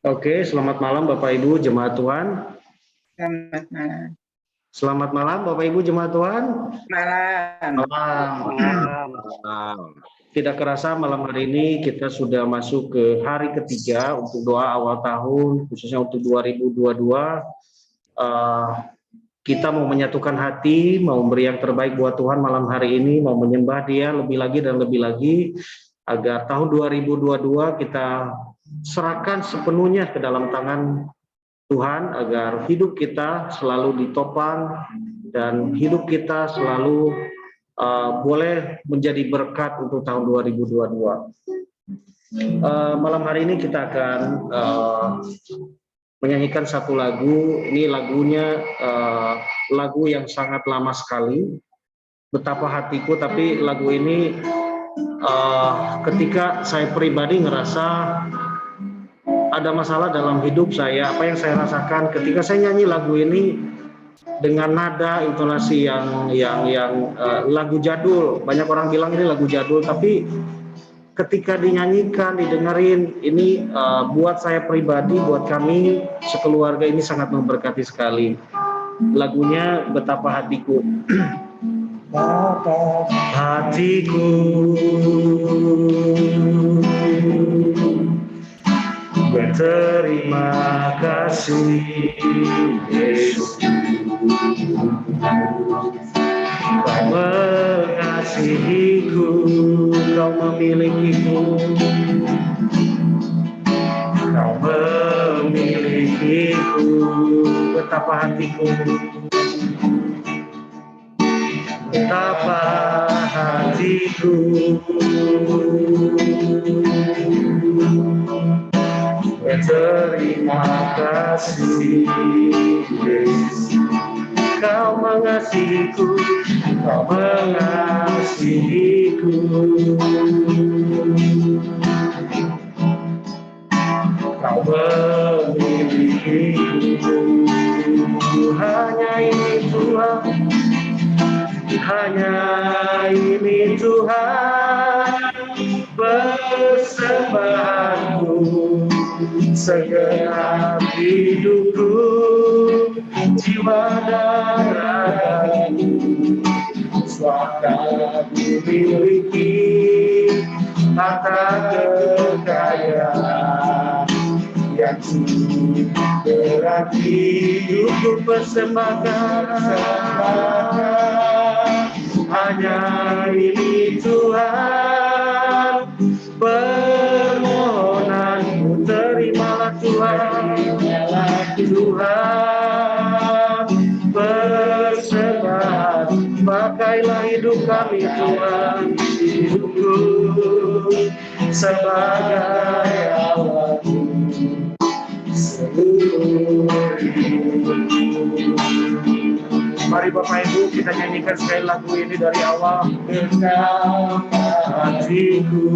Oke, selamat malam Bapak Ibu Jemaat Tuhan. Selamat malam. Selamat malam Bapak Ibu Jemaat Tuhan. Malam. Malam. Tidak kerasa malam hari ini kita sudah masuk ke hari ketiga untuk doa awal tahun, khususnya untuk 2022. Kita mau menyatukan hati, mau memberi yang terbaik buat Tuhan malam hari ini, mau menyembah Dia lebih lagi dan lebih lagi, agar tahun 2022 kita serahkan sepenuhnya ke dalam tangan Tuhan, agar hidup kita selalu ditopang dan hidup kita selalu boleh menjadi berkat untuk tahun 2022. Malam hari ini kita akan menyanyikan satu lagu. Ini lagunya lagu yang sangat lama sekali, Betapa Hatiku, tapi lagu ini ketika saya pribadi ngerasa ada masalah dalam hidup saya, apa yang saya rasakan ketika saya nyanyi lagu ini dengan nada intonasi yang lagu jadul. Banyak orang bilang ini lagu jadul, tapi ketika dinyanyikan, didengerin, ini buat saya pribadi, buat kami sekeluarga ini sangat memberkati sekali. Lagunya Betapa Hatiku. Betapa hatiku berterima kasih Yesus, Kau mengasihiku, Kau memilikiku, Kau memilikiku. Betapa hatiku, betapa hatiku berterima kasih Yesus, Kau mengasihiku, Kau mengasihiku, Kau memilikiku. Hanya ini Tuhan, hanya ini Tuhan persembahanku, segenap hidupku, jiwa dan ragaku, suaka dimiliki, harta kekayaan yang berarti hidupku persembahkan. Hanya ini Tuhan permohonanku, terimalah Tuhan, Tuhan persembahan, pakailah hidup kami Tuhan, hidupku sebagai alatmu seluruh hidup. Mari Bapak Ibu kita nyanyikan sekali lagu ini dari awal. Betapa hatiku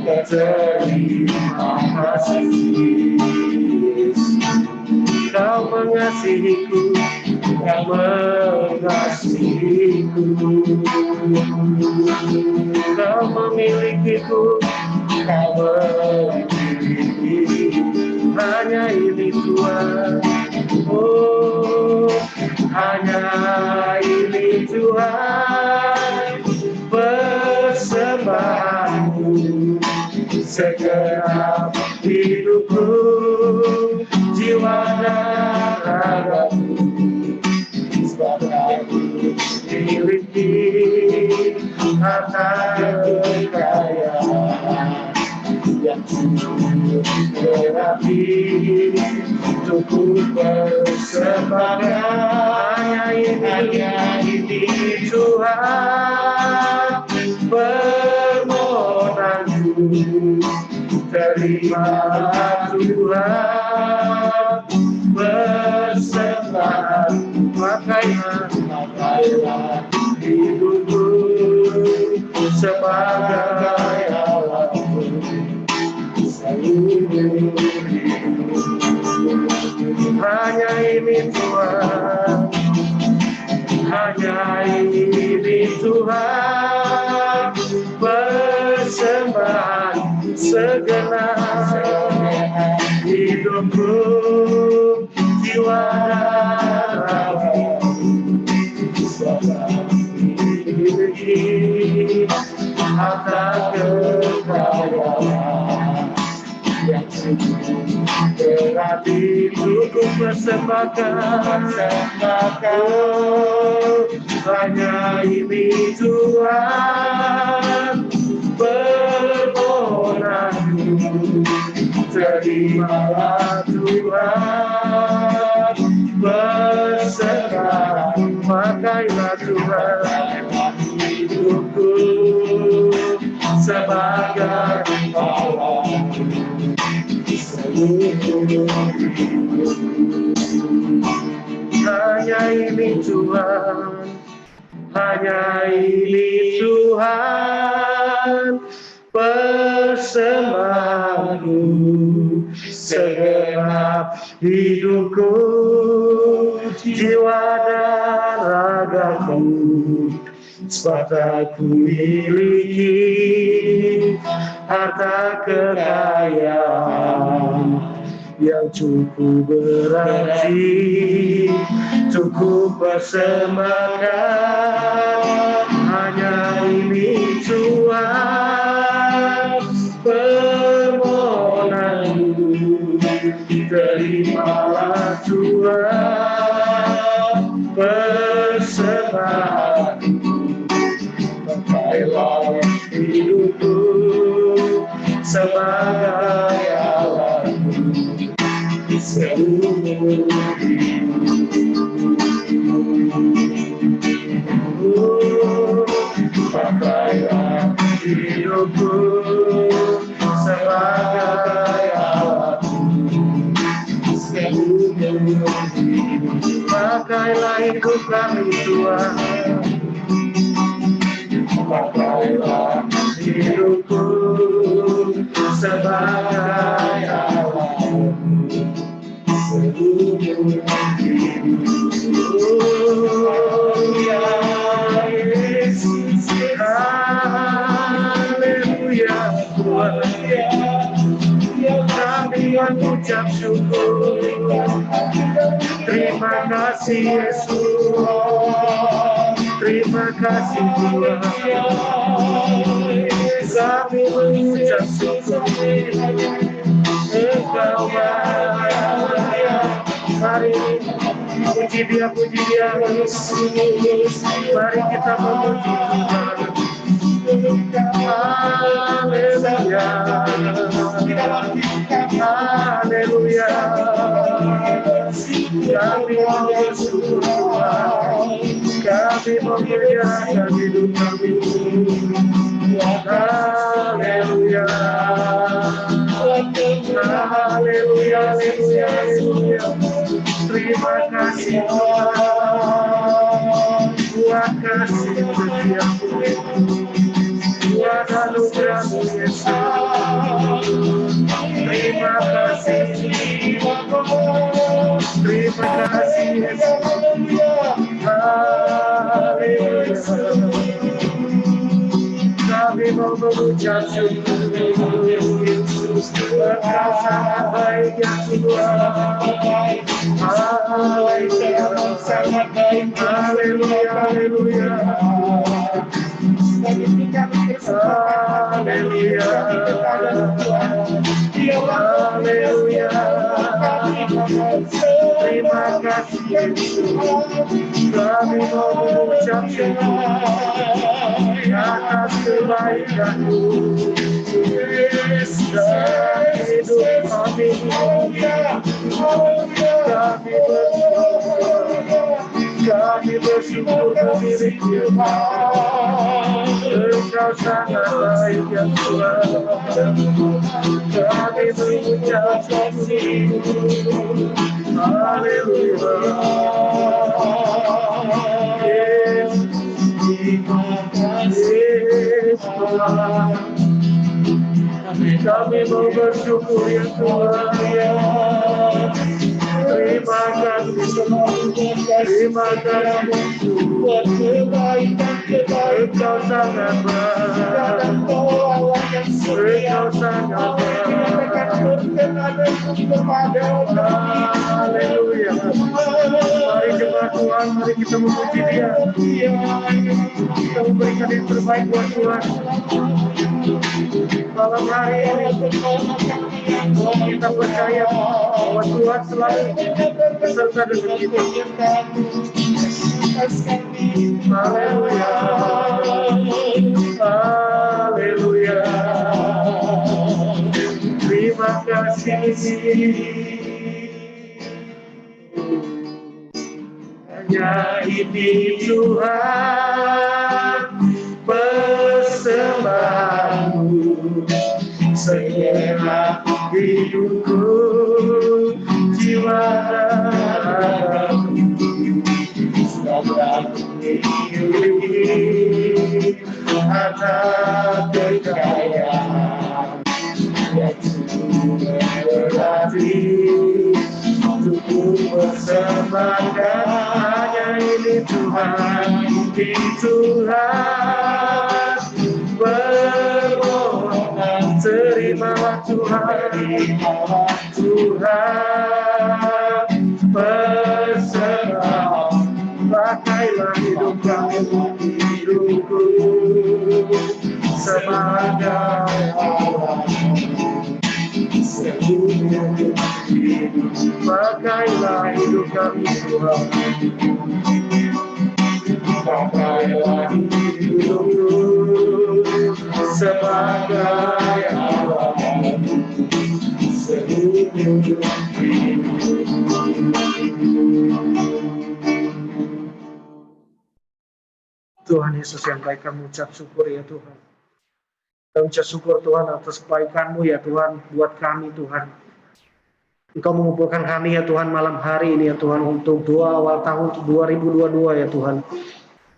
berterima kasih, Kau mengasihiku, Kau mengasihiku, Kau memilikiku, Kau memilikiku. Hanya ini Tuhan, oh hanya ini Tuhan persembahanku, segenap hidupku, jiwa dan ragaku, sebagai memiliki harta kekayaan yang berarti cukup persembahkan. Hanya ini Tuhan permohonanku, terimalah Tuhan persembahan, pakailah hidupku sebagai alatmu seluruh hidup. Hanya ini Tuhan, hanya ini Tuhan persembahan. segenap hidupku, jiwa dan ragaku, miliki harta kekayaan yang berarti ku persembahkan, hanya ini Tuhan permohonanku, terimalah Tuhan, berserah, pakailah Tuhan hidupku sebagai hanya ini Tuhan, hanya ini Tuhan persembahanku, segenap hidupku, jiwa dan ragaku, sepatah ku miliki harta kekayaan yang cukup berarti, cukup persembahkan, hanya ini Tuhan permohonanku, terimalah Tuhan persembahanku, pakailah hidupku sebagai alatmu seumur hidupku, pakailah hidupku sebagai alatmu seumur hidupku, pakailah hidup kami Tuhan, pakailah hidupku sebagai alatmu seumur hidupku. Ya Yesus, haleluya Tuhan, kami mengucap syukur, terima kasih Yesus, terima kasih Tuhan, kami mengucap syukur, Engkau bahagia. Mari puji Dia Yesus, mari kita memuji Tuhan. Haleluya, haleluya, kami mau bersyukur Tuhan, kami memuliakan hidup kami. Haleluya, haleluya, haleluya, haleluya. Terima kasih Tuhan, buat kasih setiamu, buat anugerahmu Yesus. Terima kasih, terima kasih Yesus. Haleluya, kami mau mengucap syukur Yesus, Engkau sangat baik ya Tuhan. Haleluya, sangat baik. Haleluya, haleluya. Haleluya, haleluya. Terima kasih Yesus, kami mau mengucap syukur atas kebaikan-Mu dalam hidup kami. Kami bersyukur memiliki Engkau sangat baik ya Tuhan. Kami mengucap syukur. Haleluya. Kami mau bersyukur ya Tuhan. Terima kasih, terima kasih buat kebaikan Engkau sangat baik. Engkau sangat haleluya. Mari jemaat Tuhan, mari kita memuji Dia. Kita memberikan yang terbaik buat Tuhan. Malam hari ini kita percaya bahwa Tuhan selalu beserta dengan kita. Haleluya, haleluya. Terima kasih. Hanya ini Tuhan persembahanku, segenap hidupku, jiwa ragaku, segala miliki harta kekayaan yang berarti untuk bersembahkan. Hanya ini Tuhan, ini Tuhan permohonan. Terimalah Tuhan, Tuhan persembahan. Pakailah hidup kami, hidupku sebagai Allah. Pakailah hidup kami Tuhan, pakailah hidupku sebagai Allah. Tuhan Yesus yang baik, kami ucap syukur ya Tuhan. Kami ucap syukur Tuhan atas kebaikan-Mu ya Tuhan buat kami Tuhan. Engkau mengumpulkan kami ya Tuhan malam hari ini ya Tuhan untuk doa awal tahun 2022 ya Tuhan.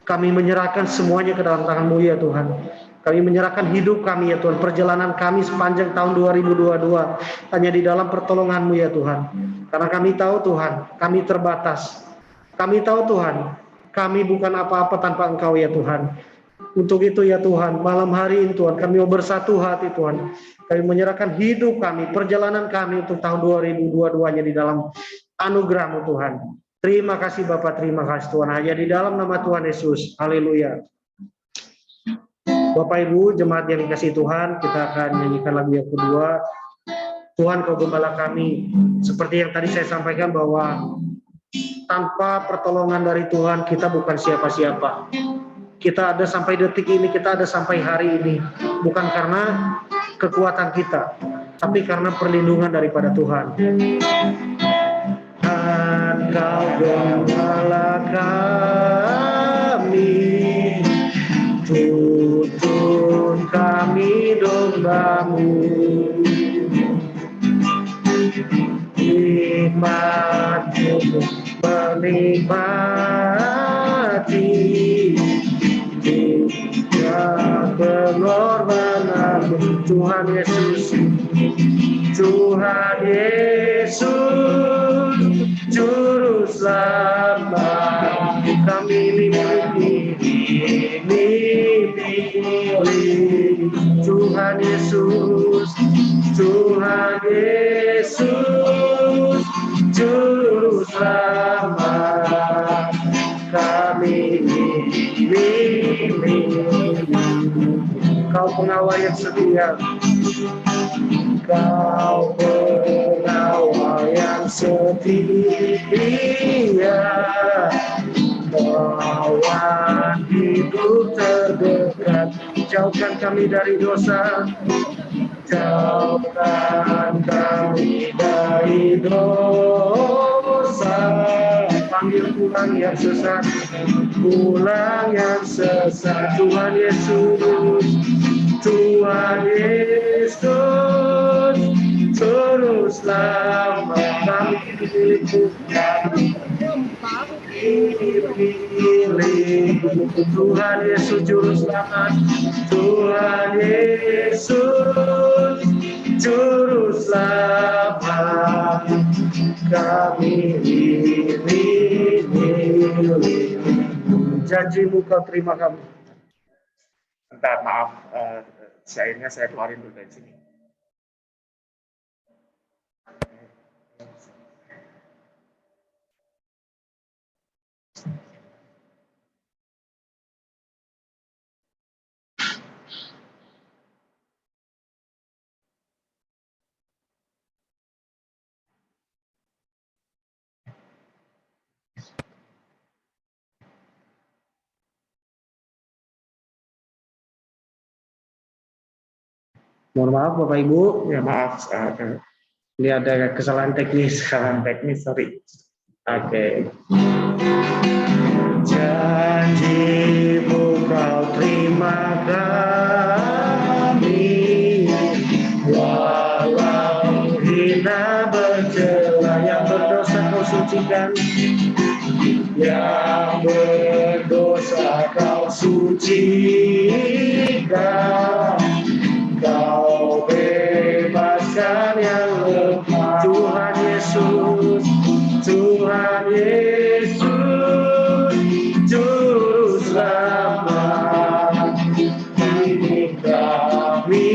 Kami menyerahkan semuanya ke dalam tangan-Mu ya Tuhan. Kami menyerahkan hidup kami ya Tuhan, perjalanan kami sepanjang tahun 2022 hanya di dalam pertolongan-Mu ya Tuhan. Karena kami tahu Tuhan, kami terbatas. Kami tahu Tuhan, kami bukan apa-apa tanpa Engkau ya Tuhan. Untuk itu ya Tuhan, malam hari ini Tuhan, kami mau bersatu hati Tuhan. Kami menyerahkan hidup kami, perjalanan kami untuk tahun 2022-nya di dalam anugerah-Mu Tuhan. Terima kasih Bapak, terima kasih Tuhan. Hanya di dalam nama Tuhan Yesus. Haleluya. Bapak Ibu, jemaat yang dikasihi Tuhan, kita akan nyanyikan lagu yang kedua. Tuhan Kau Gembala kami. Seperti yang tadi saya sampaikan bahwa tanpa pertolongan dari Tuhan, kita bukan siapa-siapa. Kita ada sampai detik ini, kita ada sampai hari ini. Bukan karena kekuatan kita, tapi karena perlindungan daripada Tuhan. Engkau Gembala kami, tuntun kami domba-Mu. Nikmat menikmati pengorbanan Tuhan Yesus, Tuhan Yesus, Juru Selamat. Kami pilih Tuhan Yesus, Tuhan Yesus, Juru Selamat. Kami Kau pengawal yang setia, Kau pengawal yang setia, kawan hidup terdekat. Jauhkan kami dari dosa, jauhkan kami dari dosa. Panggil pulang yang sesat, pulang yang sesat. Tuhan Yesus, Tuhan Yesus, terus selamat. Kami pilih Tuhan Yesus, Juru Selamat. Tuhan Yesus, Juru Selamat. Kami pilih, janji-Mu Kau terima kami. Bentar, maaf, Syairnya saya keluarin dulu dari sini. Mohon maaf Bapak Ibu, ya maaf, ini ada kesalahan teknis, sorry. Oke. Janjimu kau terima kami, walau hina bercela, yang berdosa kau sucikan, yang berdosa kau sucikan. Kau bebaskan yang lemah, Tuhan Yesus, Tuhan Yesus, Juru Selamat. Ini kami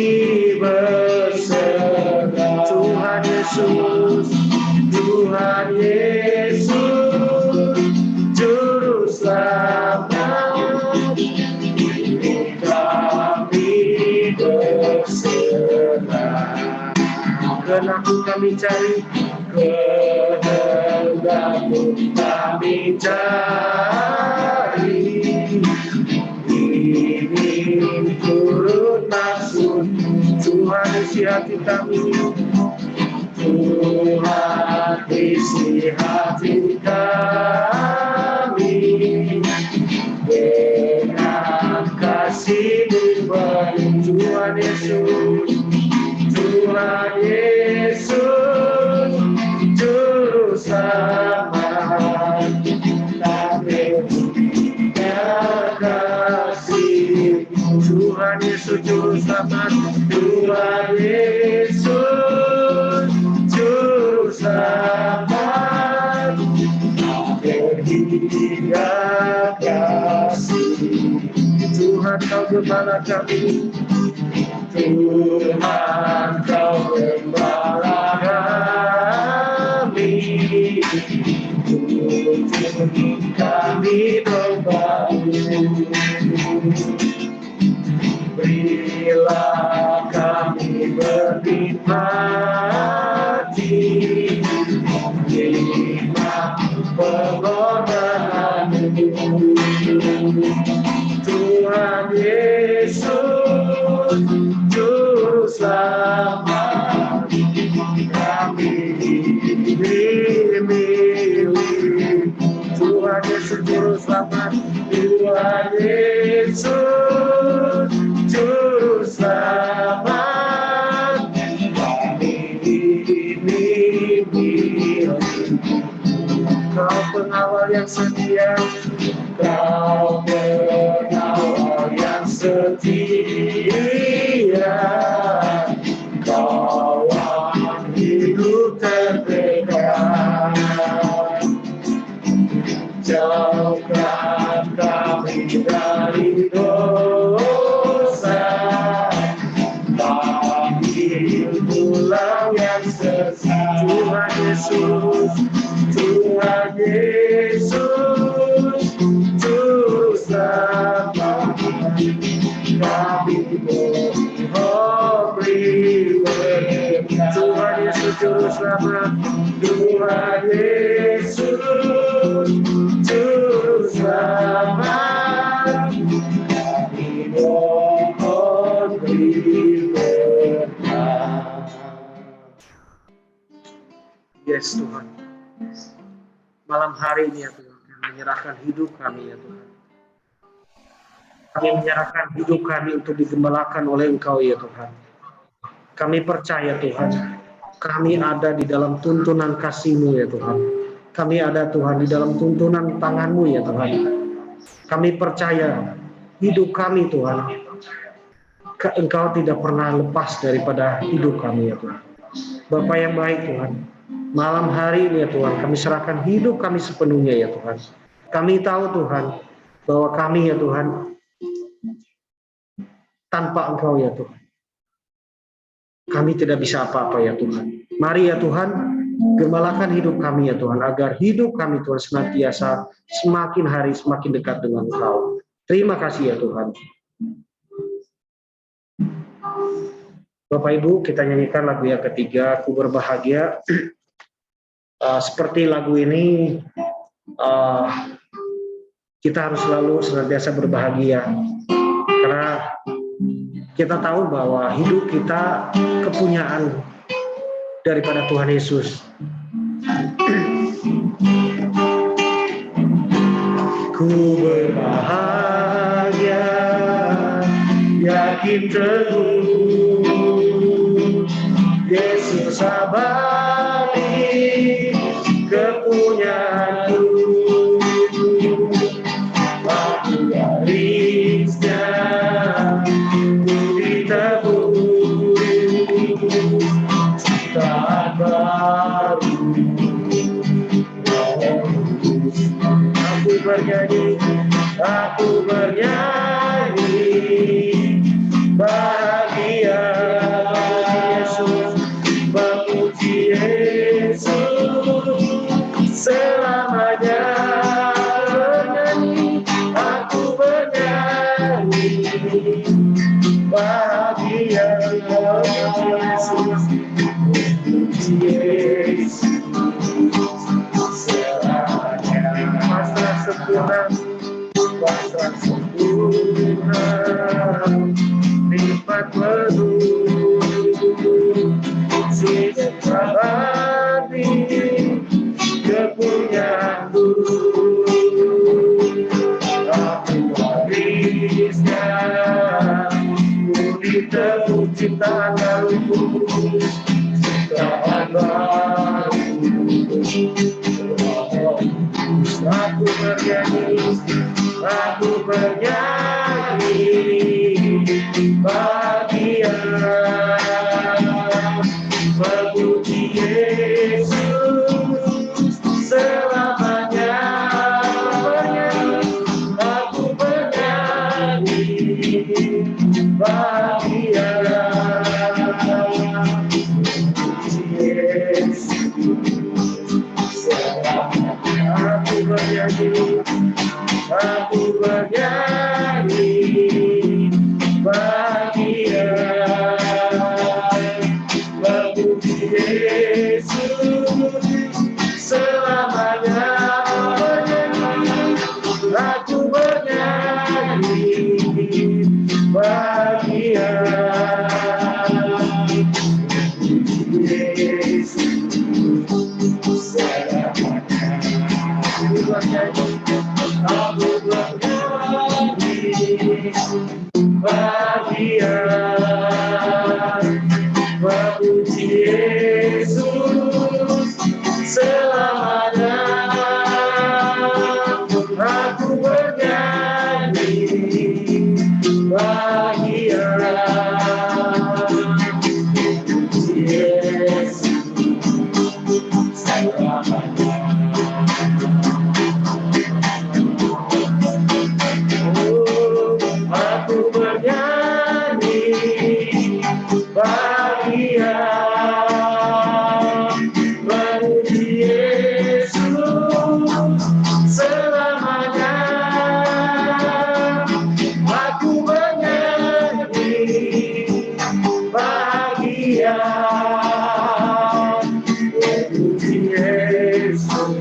berserah, Tuhan Yesus, Tuhan Yesus, Juru Selamat. Ini kami berserah, kehendak-Mu kami cari, kehendak-Mu kami cari, ingin turut maksud, Tuhan isi hati kami, Tuhan isi hati kami, dengan kasih-Mu baru, Tuhan Yesus, Tuhan Yesus, Juru Selamat. Kami punya kasih, Tuhan Yesus, Juru Selamat, Tuhan Yesus, Juru Selamat. Bertiga kasih, Tuhan Kau gembala kami, Tuhan Kau gembala kami, tuntun kami membangun, berilah kami bernikmati nikmat pengorbanan-Mu, Tuhan Yesus, Juru Selamat. Kami dimilih, Tuhan Yesus, Juru Selamat, Tuhan Yesus, Juru Selamat. Kami dimilih, Kau pengawal yang setia, Kau pengawal yang setia, kawan hidup terdekat. Jauhkan kami dari dosa, panggil pulang yang sesat, Tuhan Yesus, Tuhan Yesus, Juru Selamat. Kami mohon beri berkat, Tuhan Yesus, Juru Selamat, Tuhan Yesus, Juru Selamat. Kami mohon beri berkat. Yes Tuhan, malam hari ini ya Tuhan, kami menyerahkan hidup kami ya Tuhan. Kami menyerahkan hidup kami untuk digembalakan oleh Engkau ya Tuhan. Kami percaya Tuhan, kami ada di dalam tuntunan kasih-Mu ya Tuhan. Kami ada Tuhan di dalam tuntunan tangan-Mu ya Tuhan. Kami percaya hidup kami Tuhan, Engkau tidak pernah lepas daripada hidup kami ya Tuhan. Bapa yang baik Tuhan, malam hari ini ya Tuhan, kami serahkan hidup kami sepenuhnya ya Tuhan. Kami tahu Tuhan, bahwa kami ya Tuhan, tanpa Engkau ya Tuhan. Kami tidak bisa apa-apa ya Tuhan. Mari ya Tuhan, gembalakan hidup kami ya Tuhan, agar hidup kami Tuhan senantiasa semakin hari semakin dekat dengan Engkau. Terima kasih ya Tuhan. Bapak Ibu, kita nyanyikan lagu yang ketiga, Aku Berbahagia. Seperti lagu ini, kita harus selalu senantiasa berbahagia. Karena kita tahu bahwa hidup kita kepunyaan daripada Tuhan Yesus. Ku berbahagia, yakin teguh, Yesus abadi kepunyaanku. Aku warisnya, ku ditebus ciptaan baru. Aku bernyanyi, bahagia Yesus, memuji Yesus selamanya. Aku bernyanyi, bahagia Yesus, memuji Yesus selamanya. Pasrah sempurna, nikmat penuh, hidup abadi kepunyaanku. Aku warisnya, ku ditebus ciptaan baru, ciptaan baru. Aku bernyanyi, bahagia, memuji Yesus selamanya. Aku bernyanyi, bahagia, memuji Yesus selamanya. Aku bernyanyi, bahagia, memuji Yesus selamanya. Aku bernyanyi, bahagia, memuji Yesus selamanya. Aku bernyanyi, bahagia, memuji Yesus selamanya. Aku bernyanyi, bahagia, memuji Yesus selamanya. Aku bernyanyi, bahagia, memuji Yesus selamanya. Aku bernyanyi, bahagia, memuji Yesus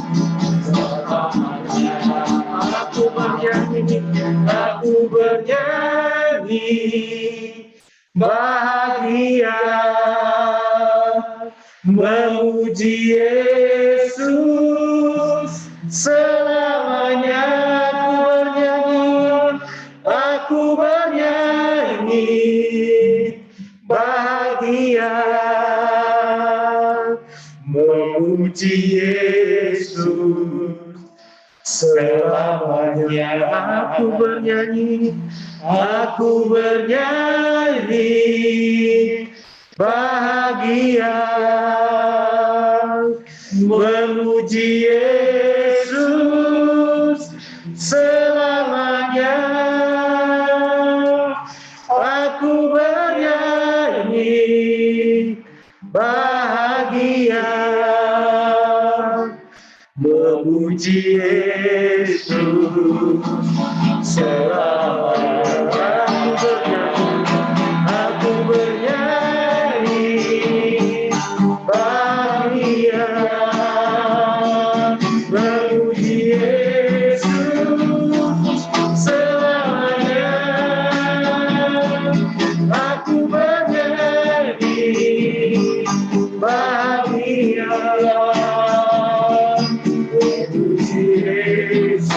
selamanya. Aku bernyanyi, bahagia, memuji Yesus selamanya. Aku bernyanyi, bahagia, memuji Yesus selamanya. Aku bernyanyi, bahagia, memuji Yesus selamanya. selamanya. Aku bernyanyi bahagia, memuji Yesus selamanya. Aku bernyanyi bahagia, memuji Yesus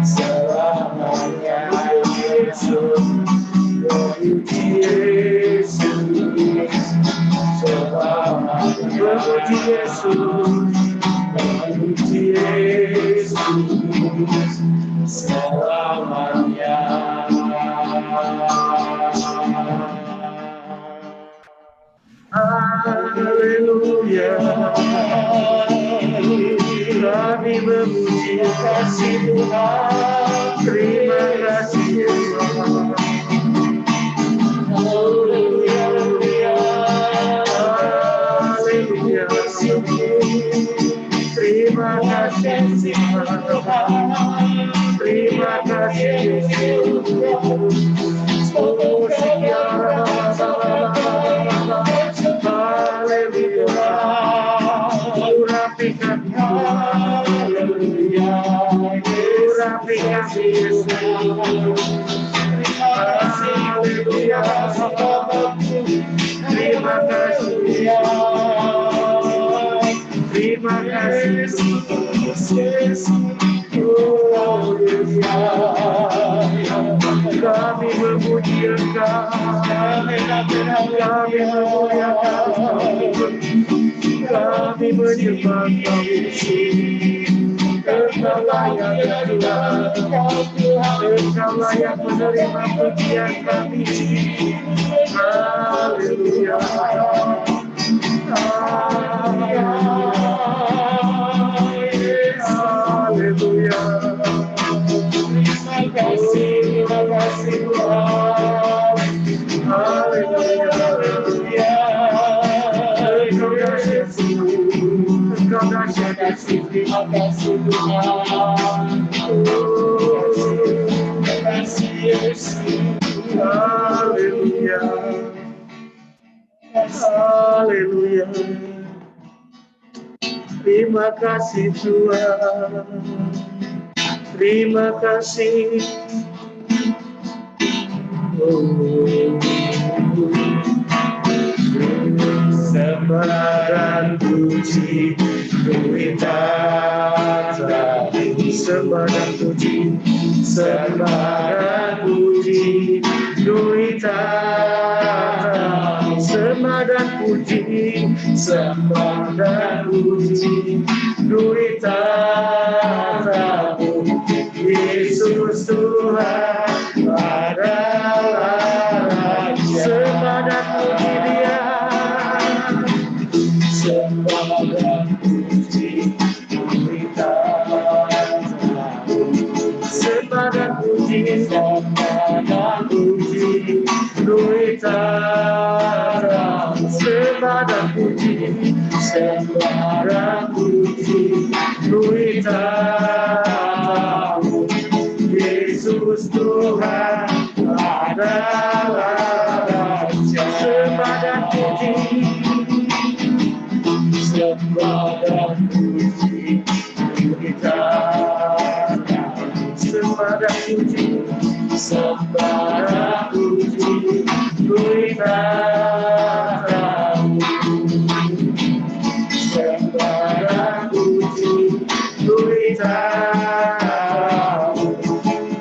selamanya. Yesus, memuji Yesus selamanya. Memuji Yesus, memuji Yesus selamanya. Haleluya, kami memuji kasih Tuhan. Terima kasih Tuhan. Haleluya, haleluya. Terima kasih Tuhan. Terima kasih Yesus. Oh, sekian. Haleluya. Urapikan Tuhan. Haleluya. Urapikan Yesus. Haleluya. Terima kasih. Terima kasih Yesus. Kami memuji Engkau, kami menyembah Engkau Yesus. Engkau layak Tuhan, Engkau layak menerima pujian kami. Haleluya. Haleluya. Terima kasih Tuhan. Haleluya. Engkau dahsyat, Engkau dahsyat. Terima kasih Tuhan. Terima kasih Yesus. Haleluya. Haleluya. Terima kasih Tuhan. Terima kasih. Sembah dan puji Tuhan. Sembah dan puji, sembah dan puji Tuhan. Sembah dan puji, sembah dan puji Tuhan. Yesus Tuhan adalah Raja. Sembah dan puji Dia. Sembah dan puji Tuhan. Sembah dan puji, sembah dan puji Tuhan. Sembah dan puji, sembah dan puji Tuhan. Yesus Tuhan adalah Raja. Sembah dan puji, sembah dan puji Tuhan. Sembah dan puji, sembah dan puji Tuhan. Sembah dan puji Tuhan.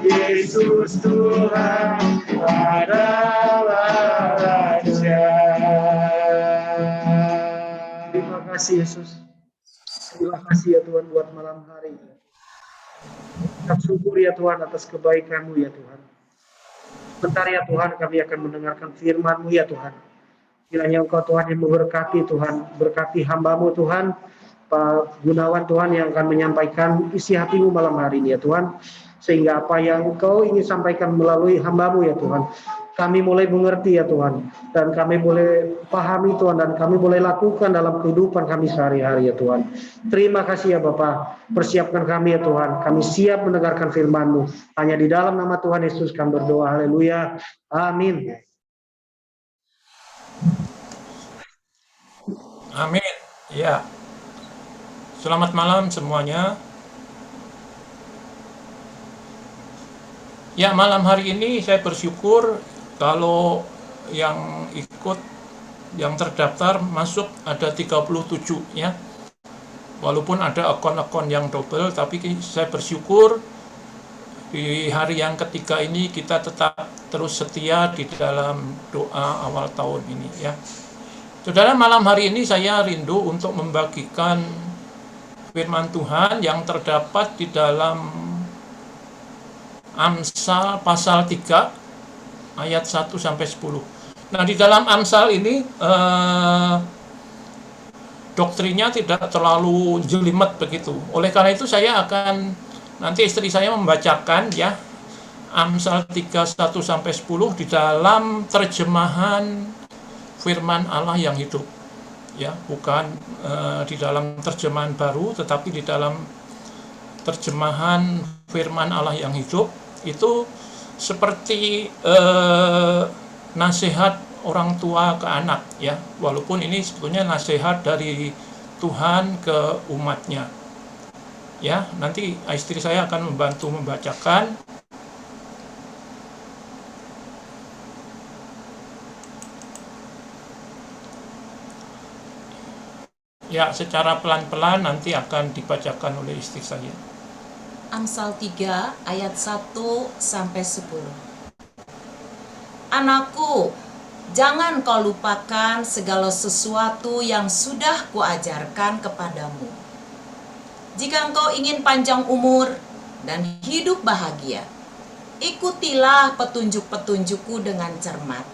Yesus Tuhan adalah Raja. Terima kasih Yesus. Terima kasih ya Tuhan buat malam hari. Kita syukur ya Tuhan atas kebaikan-Mu ya Tuhan. Bentar ya Tuhan, kami akan mendengarkan firman-Mu ya Tuhan. Kiranya Engkau Tuhan yang memberkati Tuhan, berkati hamba-Mu Tuhan, Pak Gunawan Tuhan yang akan menyampaikan isi hati-Mu malam hari ini ya Tuhan. Sehingga apa yang Engkau ingin sampaikan melalui hamba-Mu ya Tuhan, kami mulai mengerti ya Tuhan, dan kami boleh pahami Tuhan, dan kami boleh lakukan dalam kehidupan kami sehari-hari ya Tuhan. Terima kasih ya Bapa, persiapkan kami ya Tuhan, kami siap mendengarkan firman-Mu. Hanya di dalam nama Tuhan Yesus kami berdoa, haleluya, amin. Amin. Ya, selamat malam semuanya. Ya, malam hari ini saya bersyukur kalau yang ikut, yang terdaftar masuk ada 37 ya. Walaupun ada akun-akun yang double, tapi saya bersyukur di hari yang ketiga ini kita tetap terus setia di dalam doa awal tahun ini ya. Saudara, malam hari ini saya rindu untuk membagikan firman Tuhan yang terdapat di dalam Amsal pasal 3 ayat 1 sampai 10. Nah, di dalam Amsal ini doktrinnya tidak terlalu jelimet begitu. Oleh karena itu saya akan, nanti istri saya membacakan ya Amsal 3 1 sampai 10 di dalam terjemahan firman Allah yang hidup. Ya, bukan di dalam terjemahan baru, tetapi di dalam terjemahan firman Allah yang hidup. Itu seperti nasihat orang tua ke anak ya, walaupun ini sebetulnya nasihat dari Tuhan ke umatnya ya. Nanti istri saya akan membantu membacakan. Ya, secara pelan-pelan nanti akan dibacakan oleh istri saya. Amsal 3 ayat 1 sampai 10. Anakku, jangan kau lupakan segala sesuatu yang sudah kuajarkan kepadamu. Jika engkau ingin panjang umur dan hidup bahagia, ikutilah petunjuk-petunjukku dengan cermat.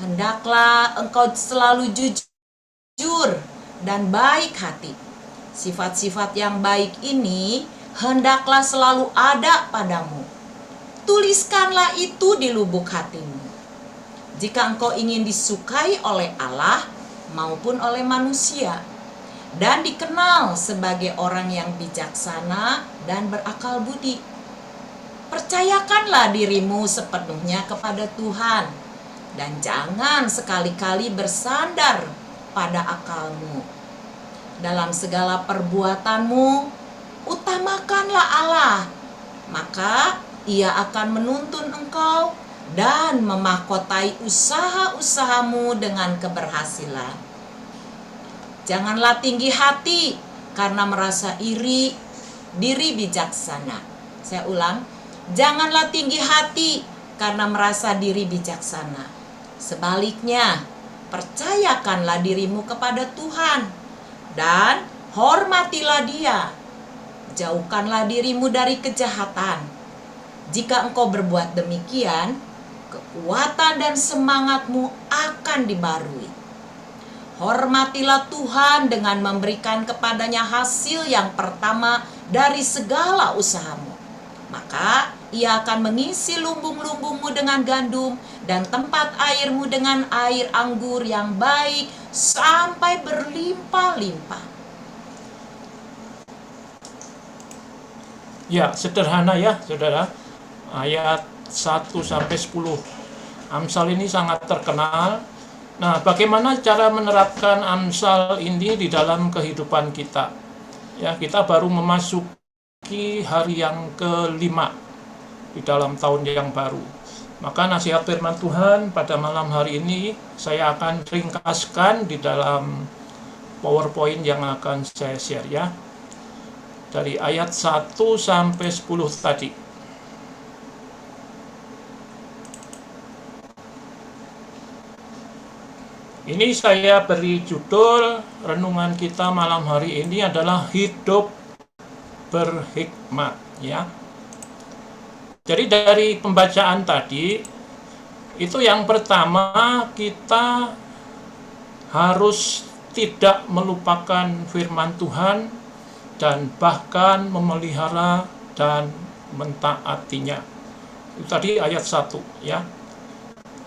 Hendaklah engkau selalu jujur dan baik hati. Sifat-sifat yang baik ini hendaklah selalu ada padamu. Tuliskanlah itu di lubuk hatimu. Jika engkau ingin disukai oleh Allah maupun oleh manusia, dan dikenal sebagai orang yang bijaksana dan berakal budi, percayakanlah dirimu sepenuhnya kepada Tuhan, dan jangan sekali-kali bersandar pada akalmu. Dalam segala perbuatanmu, utamakanlah Allah, maka Ia akan menuntun engkau dan memahkotai usaha-usahamu dengan keberhasilan. Janganlah tinggi hati karena merasa iri diri bijaksana. Saya ulang, janganlah tinggi hati karena merasa diri bijaksana. Sebaliknya, percayakanlah dirimu kepada Tuhan dan hormatilah Dia. Jauhkanlah dirimu dari kejahatan. Jika engkau berbuat demikian, kekuatan dan semangatmu akan dibarui. Hormatilah Tuhan dengan memberikan kepadanya hasil yang pertama dari segala usahamu. Maka Ia akan mengisi lumbung-lumbungmu dengan gandum dan tempat airmu dengan air anggur yang baik sampai berlimpah-limpah. Ya, sederhana ya, saudara. Ayat 1 sampai 10. Amsal ini sangat terkenal. Nah, bagaimana cara menerapkan Amsal ini di dalam kehidupan kita? Ya, kita baru memasuki hari yang kelima di dalam tahun yang baru. Maka nasihat firman Tuhan pada malam hari ini saya akan ringkaskan di dalam PowerPoint yang akan saya share ya. Dari ayat 1 sampai 10 tadi. Ini saya beri judul renungan kita malam hari ini adalah hidup berhikmat ya. Jadi dari pembacaan tadi itu yang pertama, kita harus tidak melupakan firman Tuhan dan bahkan memelihara dan mentaatinya. Itu tadi ayat 1 ya.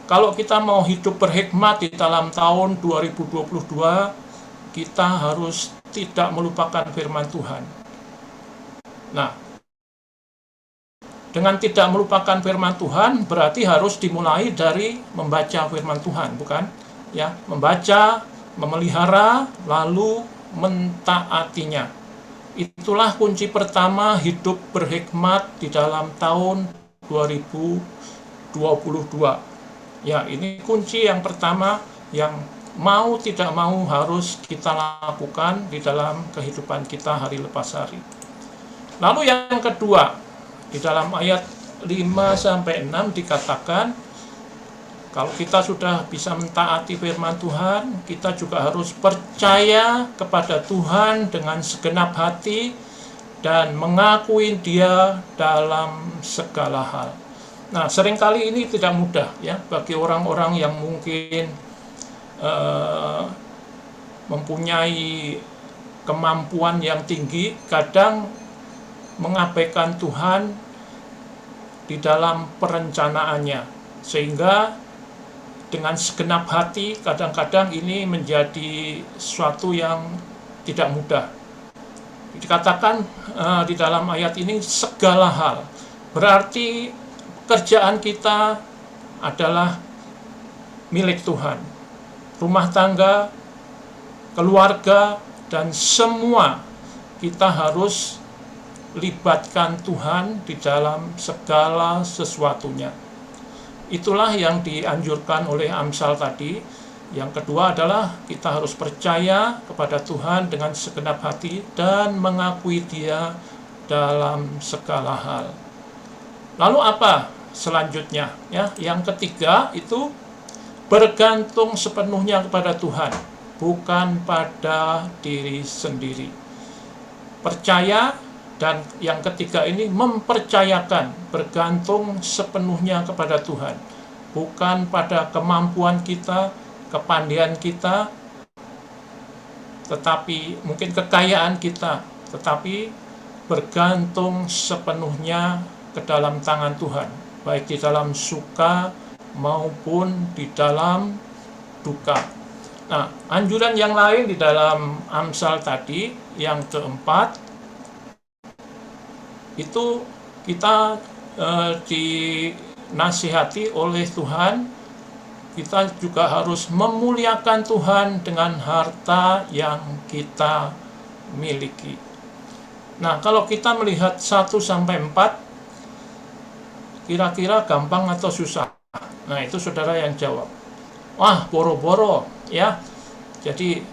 kalau kita mau hidup berhikmat di dalam tahun 2022, kita harus tidak melupakan firman Tuhan. Nah, dengan tidak melupakan firman Tuhan berarti harus dimulai dari membaca firman Tuhan, bukan? Ya, membaca, memelihara, lalu mentaatinya. Itulah kunci pertama hidup berhikmat di dalam tahun 2022. Ya, ini kunci yang pertama yang mau tidak mau harus kita lakukan di dalam kehidupan kita hari lepas hari. Lalu yang kedua, di dalam ayat 5-6 dikatakan, kalau kita sudah bisa mentaati firman Tuhan, kita juga harus percaya kepada Tuhan dengan segenap hati dan mengakui Dia dalam segala hal. Nah, seringkali ini tidak mudah ya bagi orang-orang yang mungkin mempunyai kemampuan yang tinggi, kadang mengabaikan Tuhan di dalam perencanaannya, sehingga dengan segenap hati kadang-kadang ini menjadi suatu yang tidak mudah. Dikatakan di dalam ayat ini segala hal, berarti pekerjaan kita adalah milik Tuhan, rumah tangga, keluarga, dan semua kita harus libatkan Tuhan di dalam segala sesuatunya. Itulah yang dianjurkan oleh Amsal tadi. Yang kedua adalah kita harus percaya kepada Tuhan dengan segenap hati dan mengakui Dia dalam segala hal. Lalu apa selanjutnya? Ya, yang ketiga itu bergantung sepenuhnya kepada Tuhan, bukan pada diri sendiri. Percaya, dan yang ketiga ini mempercayakan, bergantung sepenuhnya kepada Tuhan, bukan pada kemampuan kita, kepandaian kita, tetapi mungkin kekayaan kita, tetapi bergantung sepenuhnya ke dalam tangan Tuhan, baik di dalam suka maupun di dalam duka. Nah, anjuran yang lain di dalam Amsal tadi, yang keempat, itu kita dinasihati oleh Tuhan, kita juga harus memuliakan Tuhan dengan harta yang kita miliki. Nah, kalau kita melihat 1-4, kira-kira gampang atau susah? Nah, itu saudara yang jawab. Wah, boro-boro ya. Jadi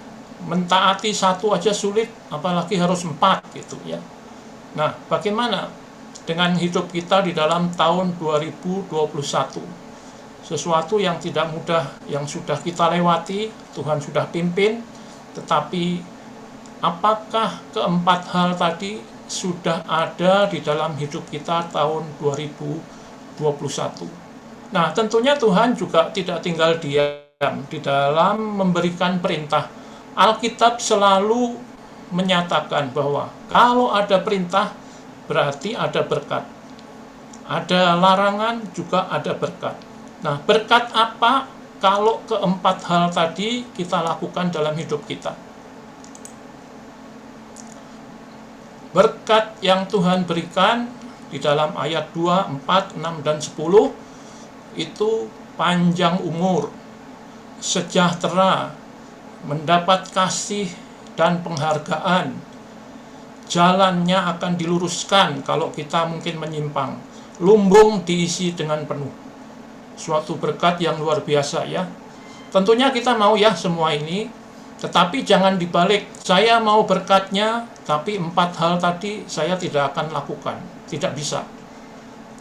mentaati 1 aja sulit, apalagi harus 4 gitu ya. Nah, bagaimana dengan hidup kita di dalam tahun 2021? Sesuatu yang tidak mudah yang sudah kita lewati, Tuhan sudah pimpin, tetapi apakah keempat hal tadi sudah ada di dalam hidup kita tahun 2021? Nah, tentunya Tuhan juga tidak tinggal diam di dalam memberikan perintah. Alkitab selalu menyatakan bahwa kalau ada perintah berarti ada berkat, ada larangan juga ada berkat. Nah, berkat apa kalau keempat hal tadi kita lakukan dalam hidup kita? Berkat yang Tuhan berikan di dalam ayat 2, 4, 6, dan 10 itu panjang umur, sejahtera, mendapat kasih dan penghargaan. Jalannya akan diluruskan kalau kita mungkin menyimpang. Lumbung diisi dengan penuh. Suatu berkat yang luar biasa ya. Tentunya kita mau ya semua ini, tetapi jangan dibalik. Saya mau berkatnya, tapi 4 hal tadi saya tidak akan lakukan. Tidak bisa.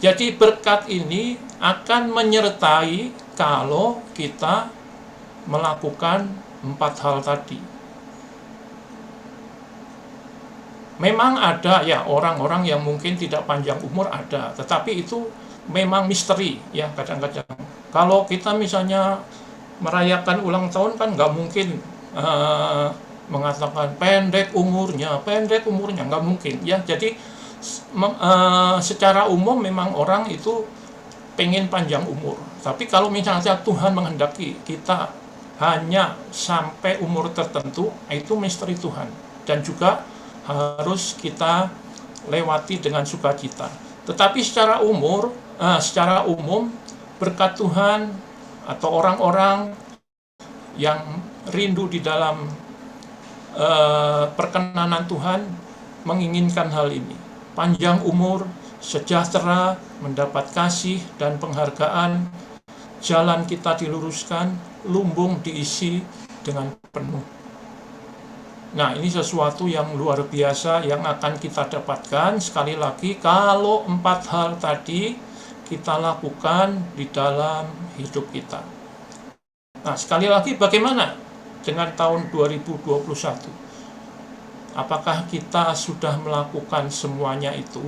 Jadi berkat ini akan menyertai kalau kita melakukan 4 hal tadi. Memang ada ya orang-orang yang mungkin tidak panjang umur, ada, tetapi itu memang misteri ya kadang-kadang. Kalau kita misalnya merayakan ulang tahun kan nggak mungkin mengatakan pendek umurnya, nggak mungkin ya. Jadi secara umum memang orang itu pengen panjang umur. Tapi kalau misalnya Tuhan menghendaki kita hanya sampai umur tertentu, itu misteri Tuhan. Dan juga harus kita lewati dengan sukacita. Tetapi secara umum, berkat Tuhan atau orang-orang yang rindu di dalam perkenanan Tuhan menginginkan hal ini. Panjang umur, sejahtera, mendapat kasih dan penghargaan, jalan kita diluruskan, lumbung diisi dengan penuh. Nah, ini sesuatu yang luar biasa yang akan kita dapatkan. Sekali lagi, kalau 4 hal tadi kita lakukan di dalam hidup kita. Nah, sekali lagi, bagaimana dengan tahun 2021? Apakah kita sudah melakukan semuanya itu?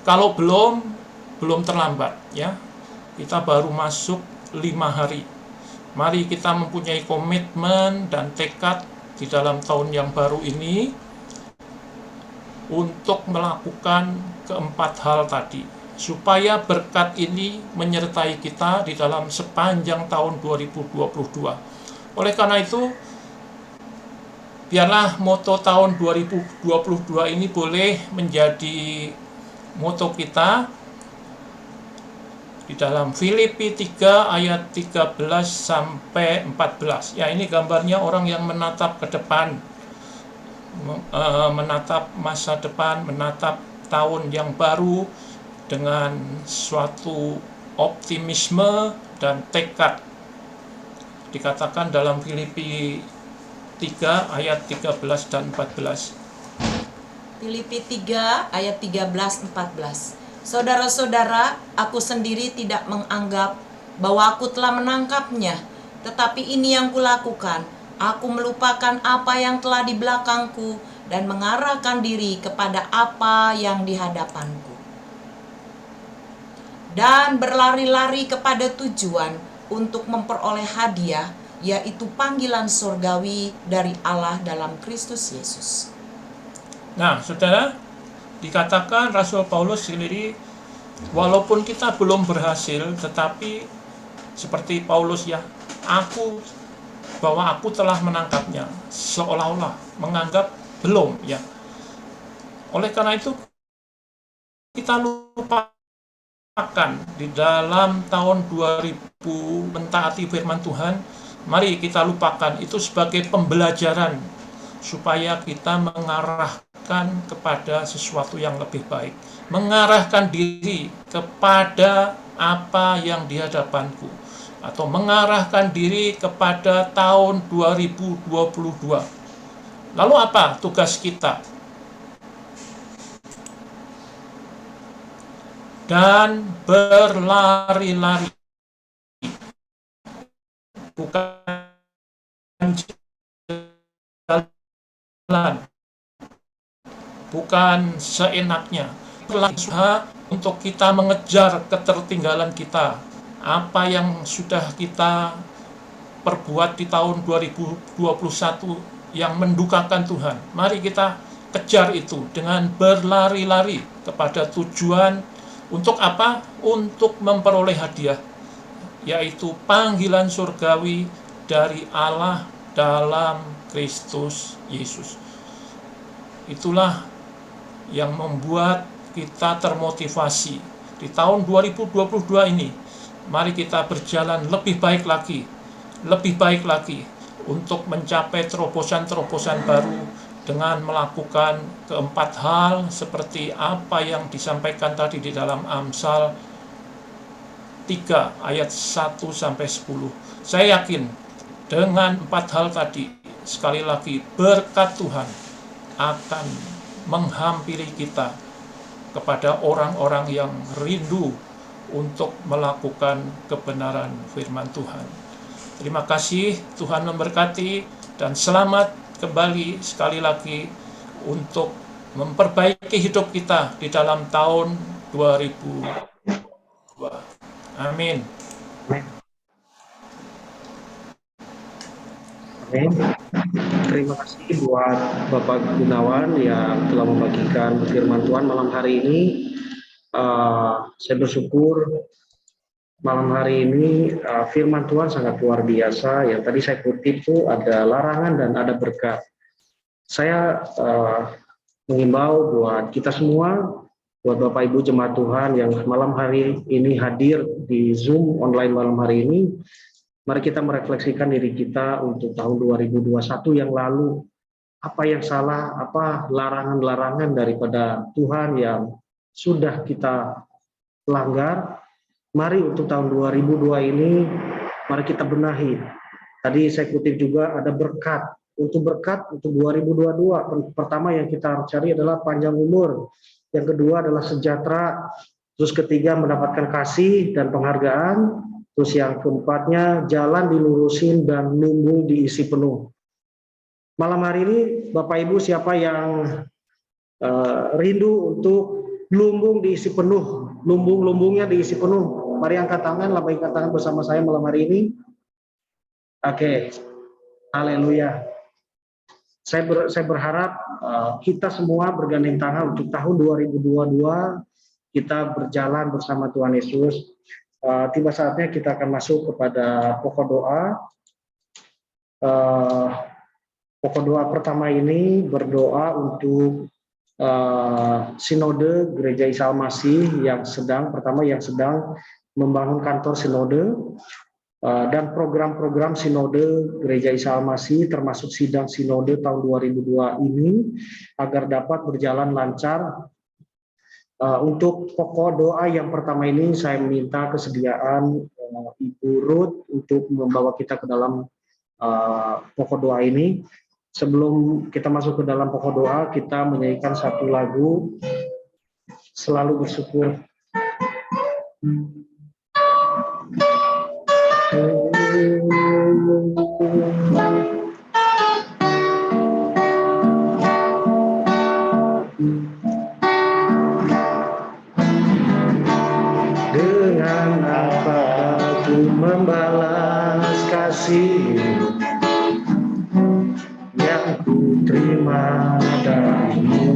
Kalau belum terlambat, ya. Kita baru masuk 5 hari. Mari kita mempunyai komitmen dan tekad di dalam tahun yang baru ini untuk melakukan keempat hal tadi, supaya berkat ini menyertai kita di dalam sepanjang tahun 2022. Oleh karena itu, biarlah moto tahun 2022 ini boleh menjadi moto kita di dalam Filipi 3 ayat 13 sampai 14. Ya, ini gambarnya orang yang menatap ke depan, menatap masa depan, menatap tahun yang baru dengan suatu optimisme dan tekad. Dikatakan dalam Filipi 3 ayat 13 dan 14. Filipi 3 ayat 13-14. Saudara-saudara, aku sendiri tidak menganggap bahwa aku telah menangkapnya, tetapi ini yang kulakukan. Aku melupakan apa yang telah di belakangku dan mengarahkan diri kepada apa yang di hadapanku. Dan berlari-lari kepada tujuan untuk memperoleh hadiah, yaitu panggilan surgawi dari Allah dalam Kristus Yesus. Nah, saudara, dikatakan Rasul Paulus sendiri, walaupun kita belum berhasil, tetapi seperti Paulus, ya, bahwa aku telah menangkapnya, seolah-olah menganggap belum, ya. Oleh karena itu, kita lupakan di dalam tahun 2000 mentaati firman Tuhan. Mari kita lupakan itu sebagai pembelajaran supaya kita mengarahkan kepada sesuatu yang lebih baik, mengarahkan diri kepada apa yang di hadapanku, atau mengarahkan diri kepada tahun 2022. Lalu apa tugas kita? Dan berlari-lari, bukan jalan, bukan seenaknya. Berusaha untuk kita mengejar ketertinggalan kita, apa yang sudah kita perbuat di tahun 2021 yang mendukakan Tuhan. Mari kita kejar itu dengan berlari-lari kepada tujuan. Untuk apa? Untuk memperoleh hadiah, yaitu panggilan surgawi dari Allah dalam Kristus Yesus. Itulah yang membuat kita termotivasi di tahun 2022 ini. Mari kita berjalan lebih baik lagi untuk mencapai terobosan-terobosan baru dengan melakukan keempat hal seperti apa yang disampaikan tadi di dalam Amsal 3 ayat 1 sampai 10. Saya yakin dengan 4 hal tadi, sekali lagi berkat Tuhan akan menghampiri kita kepada orang-orang yang rindu untuk melakukan kebenaran firman Tuhan. Terima kasih, Tuhan memberkati, dan selamat kembali sekali lagi untuk memperbaiki hidup kita di dalam tahun 2022. Amin. Amin. Terima kasih buat Bapak Gunawan yang telah membagikan firman Tuhan malam hari ini. Saya bersyukur malam hari ini firman Tuhan sangat luar biasa. Yang tadi saya kutip itu ada larangan dan ada berkat. Saya mengimbau buat kita semua, buat Bapak Ibu jemaat Tuhan yang malam hari ini hadir di Zoom online malam hari ini, mari kita merefleksikan diri kita untuk tahun 2021 yang lalu. Apa yang salah, apa larangan-larangan daripada Tuhan yang sudah kita langgar. Mari untuk tahun 2002 ini, mari kita benahi. Tadi saya kutip juga ada berkat. Untuk berkat untuk 2022, pertama yang kita harus cari adalah panjang umur. Yang kedua adalah sejahtera. Terus ketiga mendapatkan kasih dan penghargaan. Terus yang keempatnya jalan dilurusin dan lumbung diisi penuh. Malam hari ini Bapak Ibu siapa yang rindu untuk lumbung diisi penuh, lumbung-lumbungnya diisi penuh. Mari angkat tangan, lambaikan tangan bersama saya malam hari ini. Oke, haleluya. Saya berharap kita semua bergandeng tangan untuk tahun 2022 kita berjalan bersama Tuhan Yesus. Tiba saatnya kita akan masuk kepada pokok doa. Pokok doa pertama ini berdoa untuk Sinode Gereja Isa Al-Masih yang sedang membangun kantor sinode dan program-program sinode Gereja Isa Al-Masih termasuk sidang sinode tahun 2002 ini agar dapat berjalan lancar. Untuk pokok doa yang pertama ini saya meminta kesediaan Ibu Ruth untuk membawa kita ke dalam pokok doa ini. Sebelum kita masuk ke dalam pokok doa, kita menyanyikan satu lagu Selalu Bersyukur. Dengan apa aku membalas kasih yang ku terima darimu?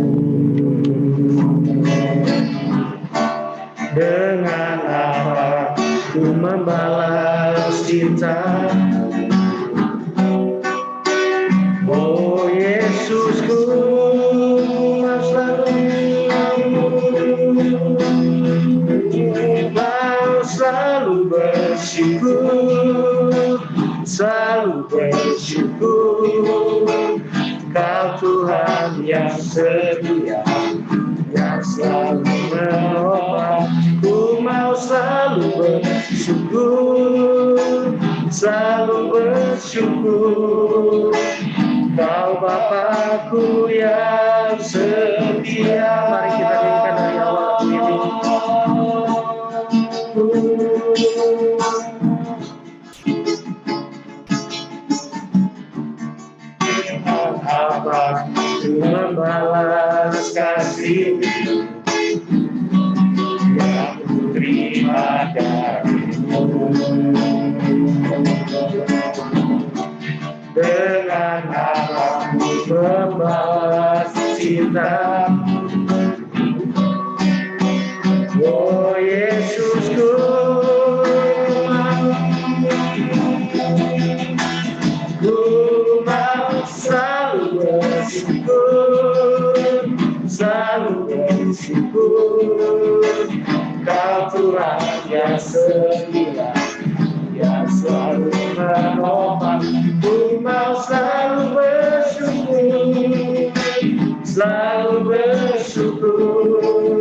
Dengan apa ku membalas cinta? Oh Yesusku, selalu bersyukur, selalu bersyukur. Kau Tuhan yang setia, yang selalu menolong. Ku mau selalu bersyukur, selalu bersyukur. Kau Bapakku yang setia. Mari kita nyanyikan dari awal ini. Apa ku membalas kasih yang ku terima darimu? Dengan apa ku membalas cinta? Oh Yesusku, ku mau selalu bersyukur, selalu bersyukur. Kau Tuhan yang setia, yang selalu menolong. Ku mau selalu bersyukur, selalu bersyukur.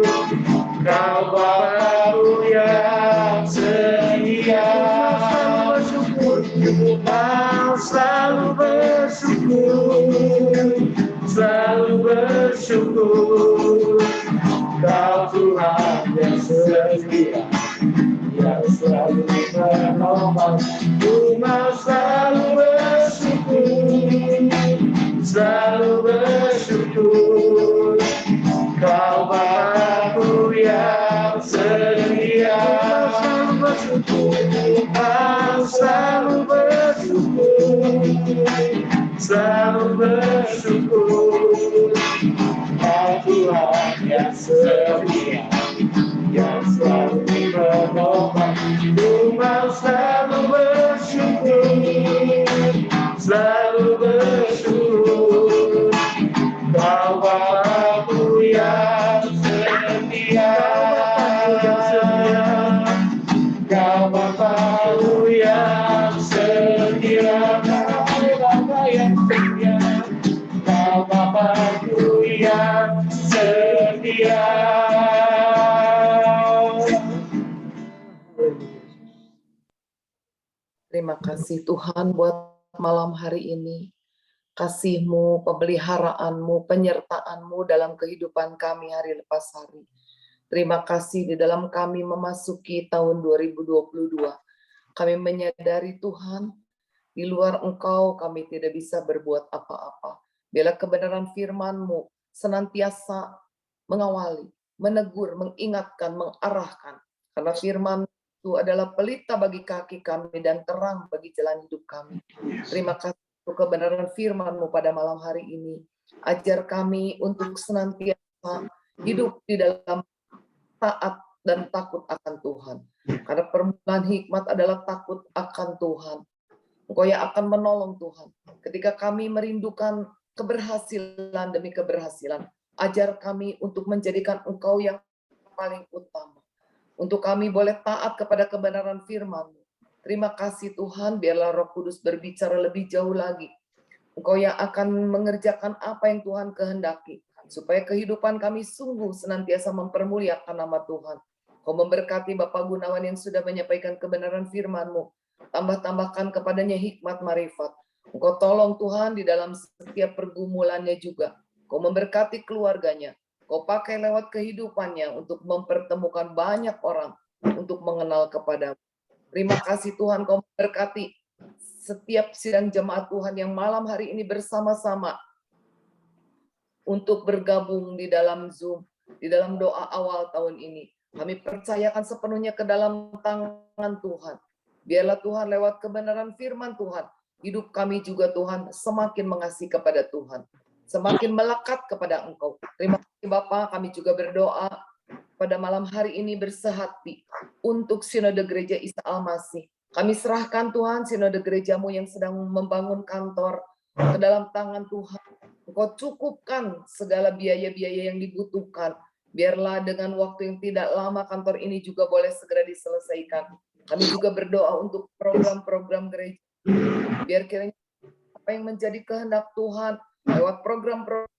Kau Bapakku yang setia, ku mau selalu bersyukur, selalu bersyukur. Kau Tuhan yang setia, yang selalu menolong. Ku mau selalu bersyukur, selalu bersyukur. Kau Bapakku yang setia, ku mau selalu bersyukur, selalu bersyukur. Kau Tuhan yang setia, Terima kasih Tuhan buat malam hari ini. Kasih-Mu, pemeliharaanmu, penyertaan-Mu dalam kehidupan kami hari lepas hari. Terima kasih di dalam kami memasuki tahun 2022. Kami menyadari Tuhan, di luar Engkau kami tidak bisa berbuat apa-apa. Bila kebenaran firman-Mu senantiasa mengawali, menegur, mengingatkan, mengarahkan. Karena firman itu adalah pelita bagi kaki kami dan terang bagi jalan hidup kami. Terima kasih untuk kebenaran firman-Mu pada malam hari ini. Ajar kami untuk senantiasa hidup di dalam taat dan takut akan Tuhan. Karena permulaan hikmat adalah takut akan Tuhan. Engkau yang akan menolong Tuhan. Ketika kami merindukan keberhasilan demi keberhasilan, ajar kami untuk menjadikan Engkau yang paling utama. Untuk kami boleh taat kepada kebenaran firman-Mu. Terima kasih Tuhan, biarlah Roh Kudus berbicara lebih jauh lagi. Engkau yang akan mengerjakan apa yang Tuhan kehendaki, supaya kehidupan kami sungguh senantiasa mempermuliakan nama Tuhan. Kau memberkati Bapak Gunawan yang sudah menyampaikan kebenaran firman-Mu. Tambah-tambahkan kepadanya hikmat marifat. Engkau tolong Tuhan di dalam setiap pergumulannya juga. Kau memberkati keluarganya. Kau pakai lewat kehidupannya untuk mempertemukan banyak orang untuk mengenal kepadamu. Terima kasih Tuhan, Kau memberkati setiap sidang jemaat Tuhan yang malam hari ini bersama-sama untuk bergabung di dalam Zoom, di dalam doa awal tahun ini. Kami percayakan sepenuhnya ke dalam tangan Tuhan. Biarlah Tuhan lewat kebenaran firman Tuhan, hidup kami juga Tuhan semakin mengasihi kepada Tuhan, semakin melekat kepada Engkau. Terima kasih Bapa, kami juga berdoa pada malam hari ini bersehati untuk Sinode Gereja Isa Al-Masih. Kami serahkan Tuhan Sinode Gereja-Mu yang sedang membangun kantor ke dalam tangan Tuhan. Engkau cukupkan segala biaya-biaya yang dibutuhkan. Biarlah dengan waktu yang tidak lama kantor ini juga boleh segera diselesaikan. Kami juga berdoa untuk program-program gereja. Biar kiranya apa yang menjadi kehendak Tuhan lewat program-program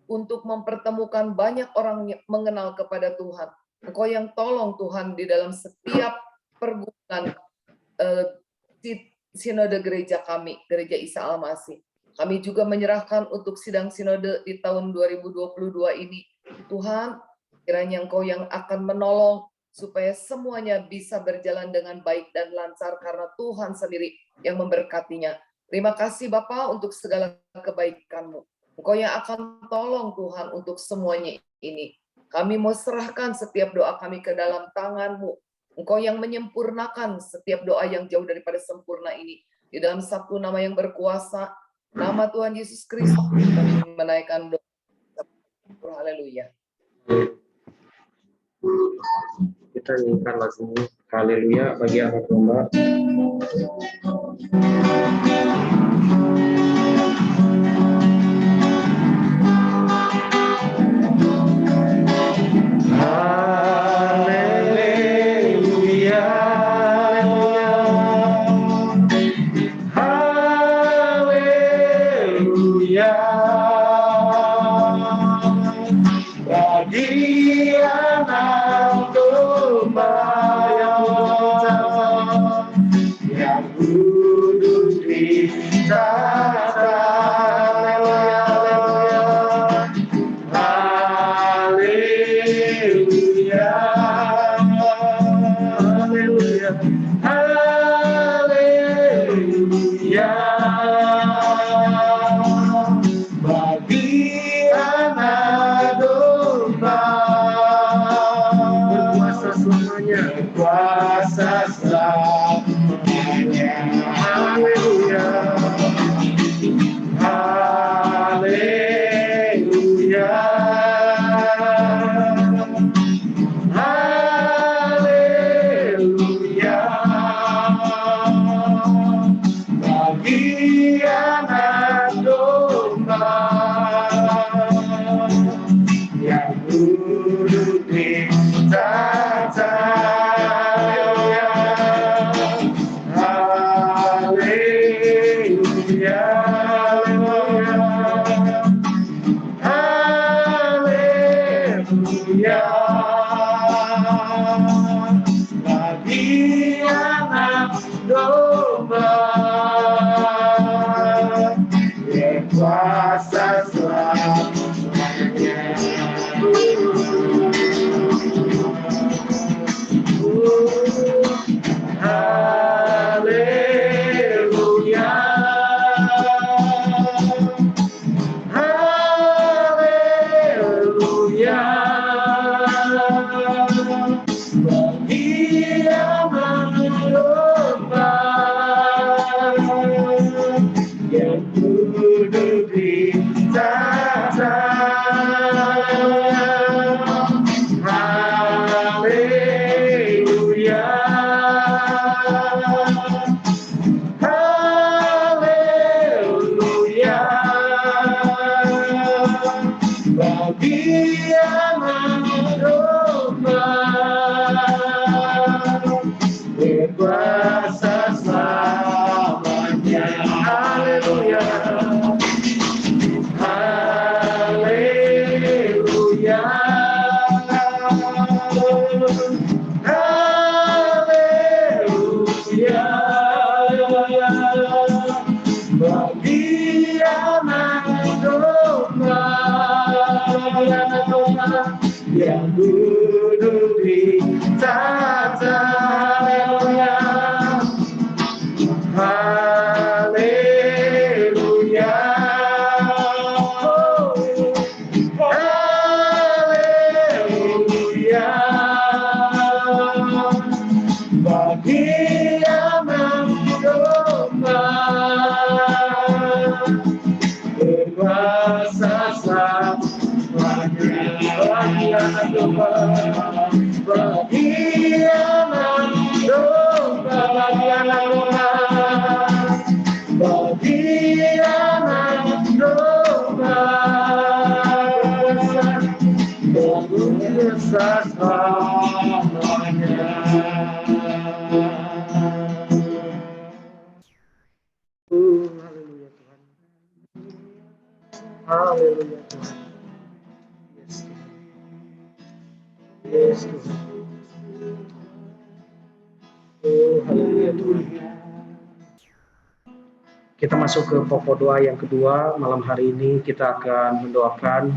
untuk mempertemukan banyak orang yang mengenal kepada Tuhan. Engkau yang tolong Tuhan di dalam setiap pergumulan sinode gereja kami, Gereja Isa Al-Masih. Kami juga menyerahkan untuk sidang sinode di tahun 2022 ini. Tuhan, kiranya Engkau yang akan menolong supaya semuanya bisa berjalan dengan baik dan lancar karena Tuhan sendiri yang memberkatinya. Terima kasih Bapa untuk segala kebaikan-Mu. Engkau yang akan tolong Tuhan untuk semuanya ini. Kami mau serahkan setiap doa kami ke dalam tangan-Mu. Engkau yang menyempurnakan setiap doa yang jauh daripada sempurna ini. Di dalam satu nama yang berkuasa, nama Tuhan Yesus Kristus, kami menaikkan doa. Haleluya. Kita nyanyikan lagu Haleluya bagi anak domba. Bagi anak domba Haleluya. Bagi anak domba berkuasa selamanya. Haleluya. Haleluya. Haleluya. Bagi anak domba yang duduk di tahta. Haleluya. Haleluya. Haleluya. Bagi anak domba berkuasa selamanya. Bagi anak domba, bagi anak domba, bagi anak domba, bagi anak domba, berkuasa selamanya. Haleluya Tuhan. Haleluya Tuhan. Yes Tuhan. Oh, haleluya Tuhan. Kita masuk ke pokok doa yang kedua. Malam hari ini kita akan mendoakan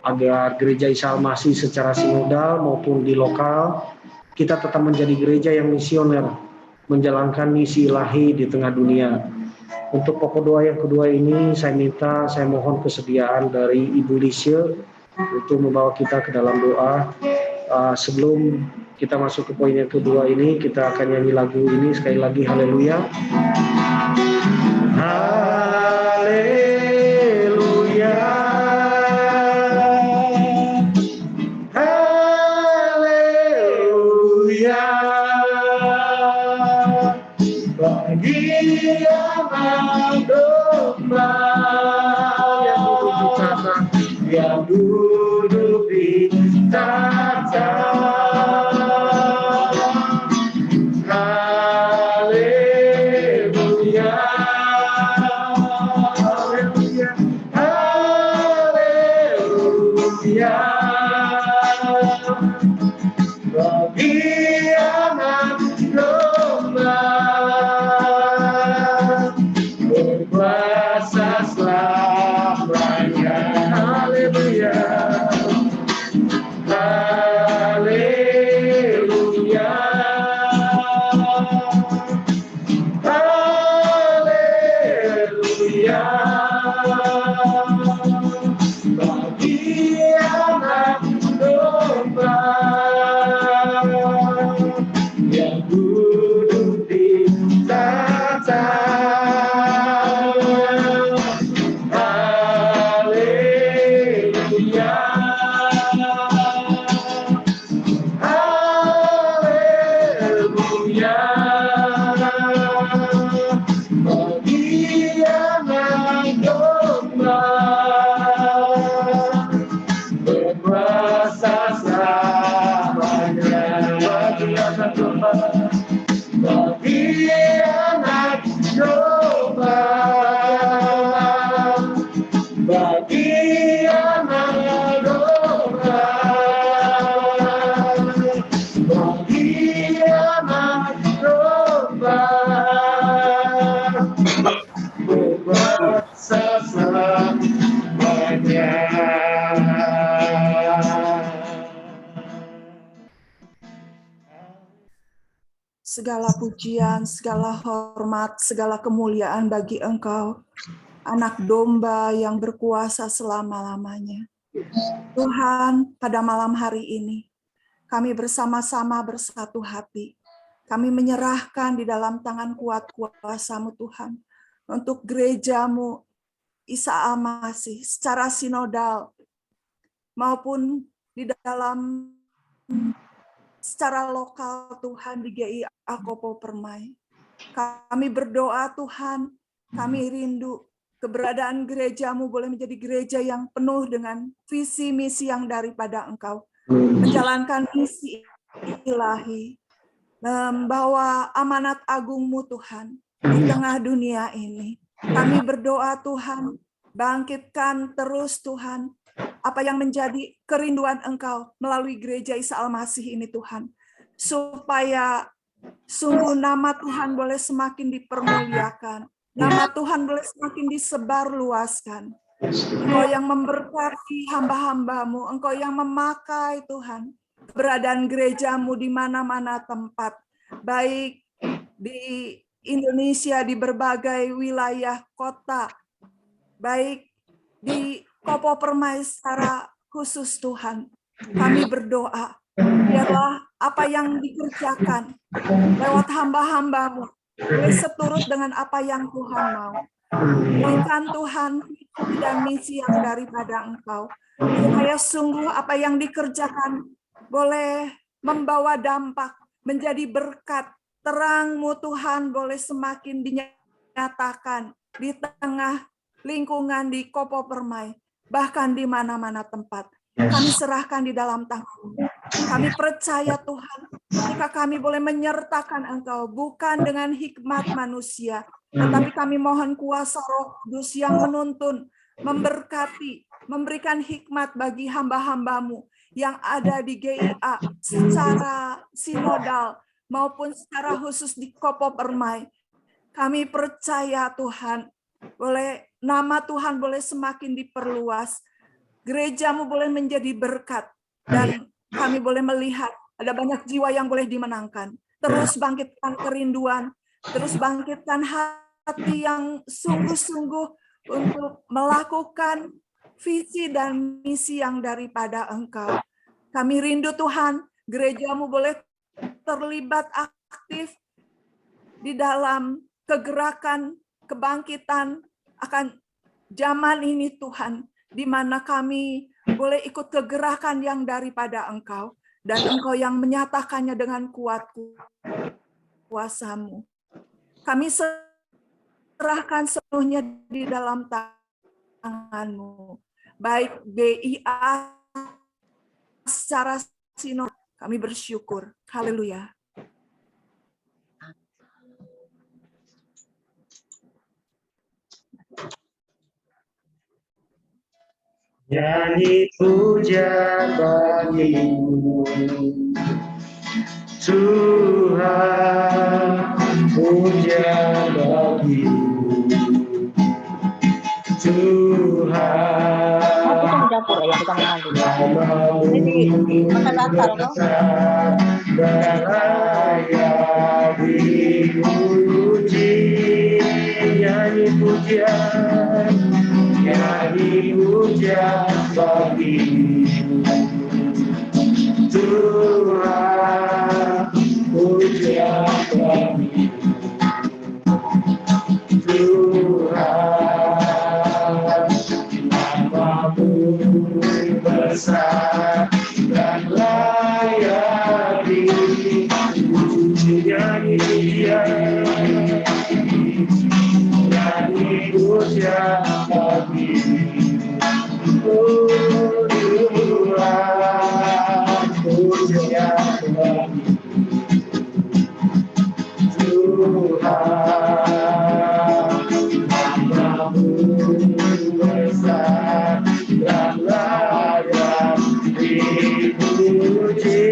agar gereja Isa Al-Masih secara sinodal maupun di lokal kita tetap menjadi gereja yang misioner, menjalankan misi ilahi di tengah dunia. Untuk pokok doa yang kedua ini saya mohon kesediaan dari Ibu Lisha untuk membawa kita ke dalam doa. Sebelum kita masuk ke poin yang kedua ini, kita akan nyanyi lagu ini sekali lagi. Haleluya. Haleluya. Haleluya. Bagi anak domba yang duduk di tahta. Haleluya. Haleluya. Haleluya. Bagi anak domba berkuasa selamanya. Haleluya. Haleluya. Haleluya. Bagi anak domba yang duduk di tahta. Haleluya. Haleluya. Bagi anak domba berkuasa selamanya. Bagi anak domba, bagi anak domba, bagi anak domba, bagi anak domba, berkuasa selamanya. Segala pujian, segala hormat, segala kemuliaan bagi Engkau, anak domba yang berkuasa selama-lamanya. Tuhan, pada malam hari ini, kami bersama-sama bersatu hati. Kami menyerahkan di dalam tangan kuat kuasa-Mu Tuhan, untuk gereja-Mu, Isa Al-Masih, secara sinodal, maupun di dalam secara lokal Tuhan di GIA Kopo Permai. Kami berdoa Tuhan, kami rindu keberadaan gerejamu boleh menjadi gereja yang penuh dengan visi misi yang daripada Engkau. Menjalankan misi ilahi, membawa amanat agungmu Tuhan di tengah dunia ini. Kami berdoa Tuhan, bangkitkan terus Tuhan apa yang menjadi kerinduan Engkau melalui gereja Isa Al-Masih ini Tuhan. Supaya sungguh nama Tuhan boleh semakin dipermuliakan. Nama Tuhan boleh semakin disebarluaskan. Engkau yang memberkati hamba-hambamu, Engkau yang memakai Tuhan keberadaan gerejamu di mana-mana tempat, baik di Indonesia, di berbagai wilayah kota, baik di Kopo Permai secara khusus Tuhan. Kami berdoa, biarlah apa yang dikerjakan lewat hamba-hambamu boleh seturut dengan apa yang Tuhan mau. Berikan Tuhan visi dan misi yang daripada Engkau, supaya sungguh apa yang dikerjakan boleh membawa dampak, menjadi berkat. Terang-Mu Tuhan boleh semakin dinyatakan di tengah lingkungan di Kopo Permai, bahkan di mana-mana tempat. Kami serahkan di dalam tangan-Mu. Kami percaya Tuhan, jika kami boleh menyertakan Engkau, bukan dengan hikmat manusia, tetapi kami mohon kuasa Roh Kudus yang menuntun, memberkati, memberikan hikmat bagi hamba-hamba-Mu yang ada di GIA secara sinodal maupun secara khusus di Kopo Permai. Kami percaya Tuhan, boleh nama Tuhan boleh semakin diperluas, gerejamu boleh menjadi berkat, dan kami boleh melihat ada banyak jiwa yang boleh dimenangkan. Terus bangkitkan kerinduan, terus bangkitkan hati yang sungguh-sungguh untuk melakukan visi dan misi yang daripada Engkau. Kami rindu Tuhan, gerejamu boleh terlibat aktif di dalam kegerakan, kebangkitan akan zaman ini Tuhan, di mana kami boleh ikut kegerakan yang daripada Engkau, dan Engkau yang menyatakannya dengan kuat kuasa-Mu. Kami serahkan sepenuhnya di dalam tangan-Mu, baik GIA secara sinodal. Kami bersyukur. Haleluya. Nyanyi puja bagi-Mu, Tuhan, puja bagi-Mu, Tuhan. Kita mencampur ya, kita mengalir. Jadi makan Natal loh. Beraya dipuji, nyanyi puja bagi-Mu, Tuhan, puja bagi-Mu, Tuhan, nama-Mu besar dan layak dipuji. Nyanyi puja bagi-Mu, Tuhan, puja bagi-Mu, Tuhan, nama-Mu besar dan layak dipuji.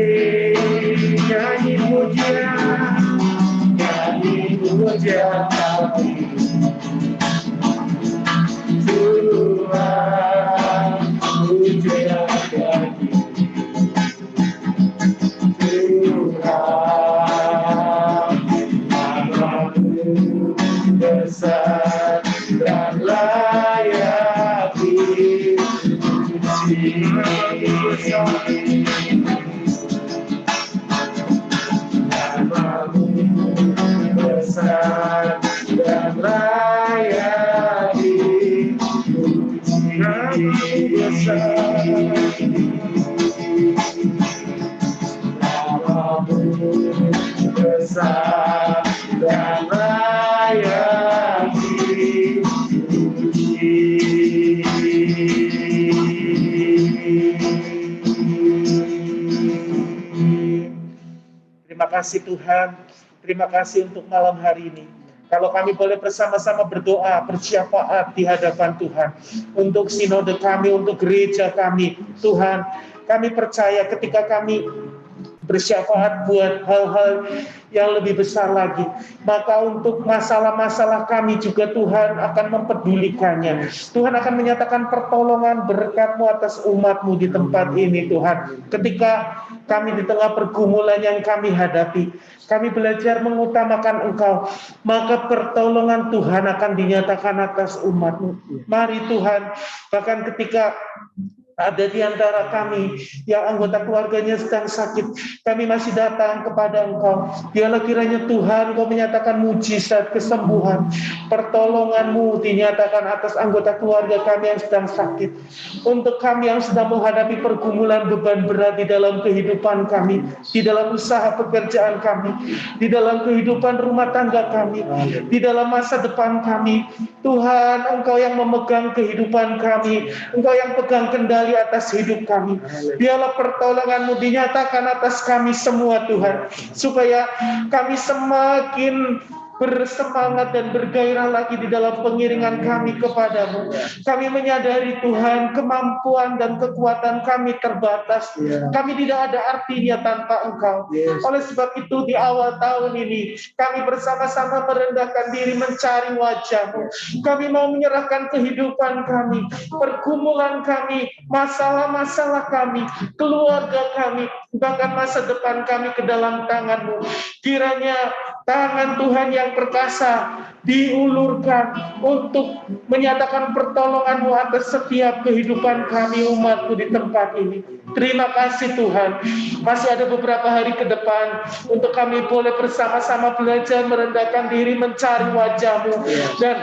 Nyanyi puja bagi-Mu, Tuhan, puja bagi-Mu, Tuhan, nama-Mu besar dan layak dipuji. Nama-Mu besar dan kasih Tuhan. Terima kasih untuk malam hari ini. Kalau kami boleh bersama-sama berdoa, bersyafaat di hadapan Tuhan. Untuk sinode kami, untuk gereja kami. Tuhan, kami percaya ketika kami bersyafaat buat hal-hal yang lebih besar lagi, maka untuk masalah-masalah kami juga Tuhan akan mempedulikannya. Tuhan akan menyatakan pertolongan berkat-Mu atas umat-Mu di tempat ini Tuhan. Ketika kami di tengah pergumulan yang kami hadapi, kami belajar mengutamakan Engkau, maka pertolongan Tuhan akan dinyatakan atas umat-Mu. Mari Tuhan, bahkan ketika ada di antara kami yang anggota keluarganya sedang sakit, kami masih datang kepada Engkau. Biarlah kiranya Tuhan Engkau menyatakan mujizat kesembuhan, pertolongan-Mu dinyatakan atas anggota keluarga kami yang sedang sakit. Untuk kami yang sedang menghadapi pergumulan beban berat di dalam kehidupan kami, di dalam usaha pekerjaan kami, di dalam kehidupan rumah tangga kami, di dalam masa depan kami, Tuhan Engkau yang memegang kehidupan kami, Engkau yang pegang kendali atas hidup kami. Biarlah pertolongan-Mu dinyatakan atas kami semua Tuhan, supaya kami semakin bersemangat dan bergairah lagi di dalam pengiringan kami kepadamu. Kami menyadari Tuhan, kemampuan dan kekuatan kami terbatas. Kami tidak ada artinya tanpa Engkau. Oleh sebab itu di awal tahun ini, kami bersama-sama merendahkan diri mencari wajah-Mu. Kami mau menyerahkan kehidupan kami, pergumulan kami, masalah-masalah kami, keluarga kami, bahkan masa depan kami ke dalam tangan-Mu. Kiranya tangan Tuhan yang perkasa diulurkan untuk menyatakan pertolongan-Mu atas setiap kehidupan kami umat-Mu di tempat ini. Terima kasih Tuhan. Masih ada beberapa hari ke depan untuk kami boleh bersama-sama belajar merendahkan diri mencari wajah-Mu dan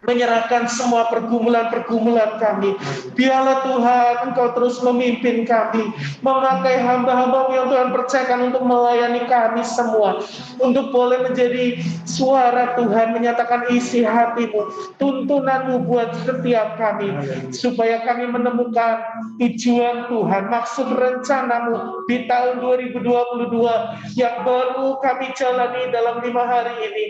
menyerahkan semua pergumulan-pergumulan kami. Biarlah Tuhan Engkau terus memimpin kami, memakai hamba-hamba-Mu yang Tuhan percayakan untuk melayani kami semua, untuk boleh menjadi suara Tuhan, menyatakan isi hati-Mu, tuntunan-Mu buat setiap kami, supaya kami menemukan tujuan Tuhan, maksud rencana-Mu di tahun 2022 yang baru kami jalani dalam 5 hari ini.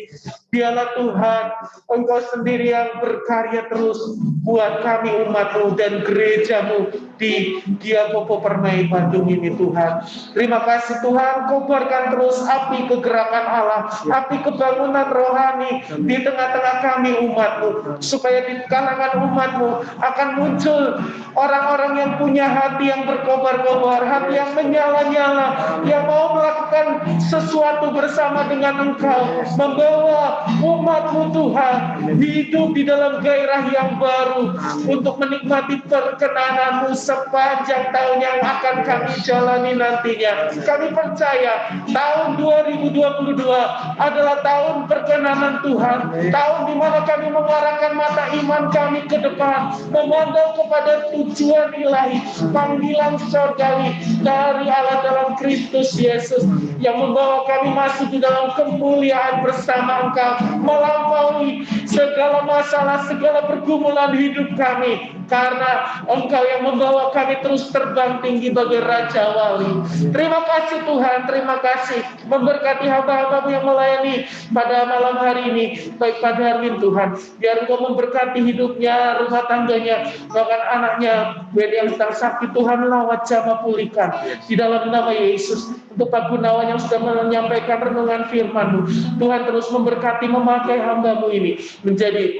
Biarlah Tuhan Engkau sendiri yang berkarya terus buat kami umat-Mu dan gereja-Mu di Giacopo Permai Bandung ini Tuhan. Terima kasih Tuhan, kobarkan terus api kegerakan Allah, api kebangunan rohani di tengah-tengah kami umat-Mu, supaya di kalangan umat-Mu akan muncul orang-orang yang punya hati yang berkobar-kobar, hati yang menyala-nyala, yang mau melakukan sesuatu bersama dengan Engkau, membawa umat-Mu Tuhan hidup di dalam gairah yang baru untuk menikmati perkenanan-Mu sepanjang tahun yang akan kami jalani nantinya. Kami percaya tahun 2022 adalah tahun perkenanan Tuhan, tahun di mana kami mengarahkan mata iman kami ke depan, memandang kepada tujuan ilahi, panggilan surgawi dari Allah dalam Kristus Yesus yang membawa kami masuk di dalam kemuliaan bersama Engkau, melampaui segala masalah, segala pergumulan hidup kami, karena Engkau yang membawa kami terus terbang tinggi bagai Raja Wali. Terima kasih Tuhan, terima kasih, memberkati hamba-hamba-Mu yang melayani pada malam hari ini, baik Pak Darwin Tuhan, biar Engkau memberkati hidupnya, rumah tangganya, bahkan anaknya yang sedang sakit, Tuhan lawat jamah pulihkan di dalam nama Yesus. Untuk Pak Gunawan yang sudah menyampaikan renungan firman-Mu, Tuhan terus memberkati, memakai hamba-Mu ini menjadi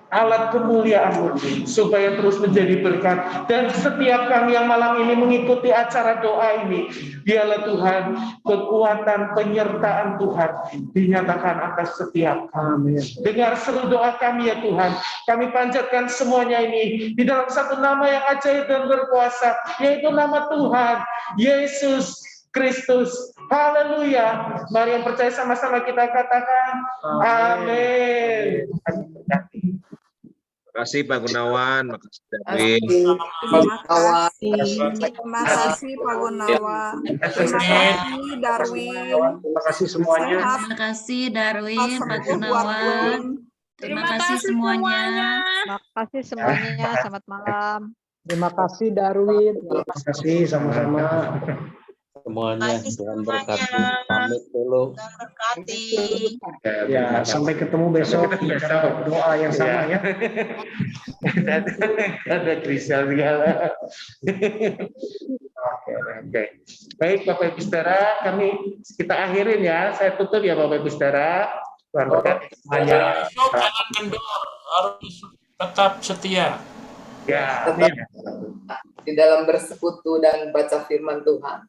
alat kemuliaan-Mu, supaya terus menjadi berkat. Dan setiap kami yang malam ini mengikuti acara doa ini, biarlah Tuhan kekuatan penyertaan Tuhan dinyatakan atas setiap kami. Dengar seru doa kami ya Tuhan, kami panjatkan semuanya ini di dalam satu nama yang ajaib dan berkuasa, yaitu nama Tuhan Yesus Kristus. Haleluya. Mari yang percaya sama-sama kita katakan amin. Terima kasih Pak Gunawan, makasih Darwin. Terima kasih Pak Gunawan. Terima kasih Darwin. Terima kasih semuanya. Terima kasih Darwin, Pak Gunawan. Terima kasih semuanya. Terima kasih semuanya. Selamat malam. Terima kasih Darwin. Terima kasih sama-sama. semuanya. Tuhan berkati. Pamit dulu. Tuhan berkati. Ya, sampai ketemu besok doa yang sama ya. Ada kristal segala. Oke. Baik Bapak Ibu Saudara, kita akhirin ya. Saya tutup ya Bapak Ibu Saudara. Tuhan berkati semuanya. Besok jangan kendor, harus tetap setia. Ya, Tetap di dalam bersekutu dan baca firman Tuhan.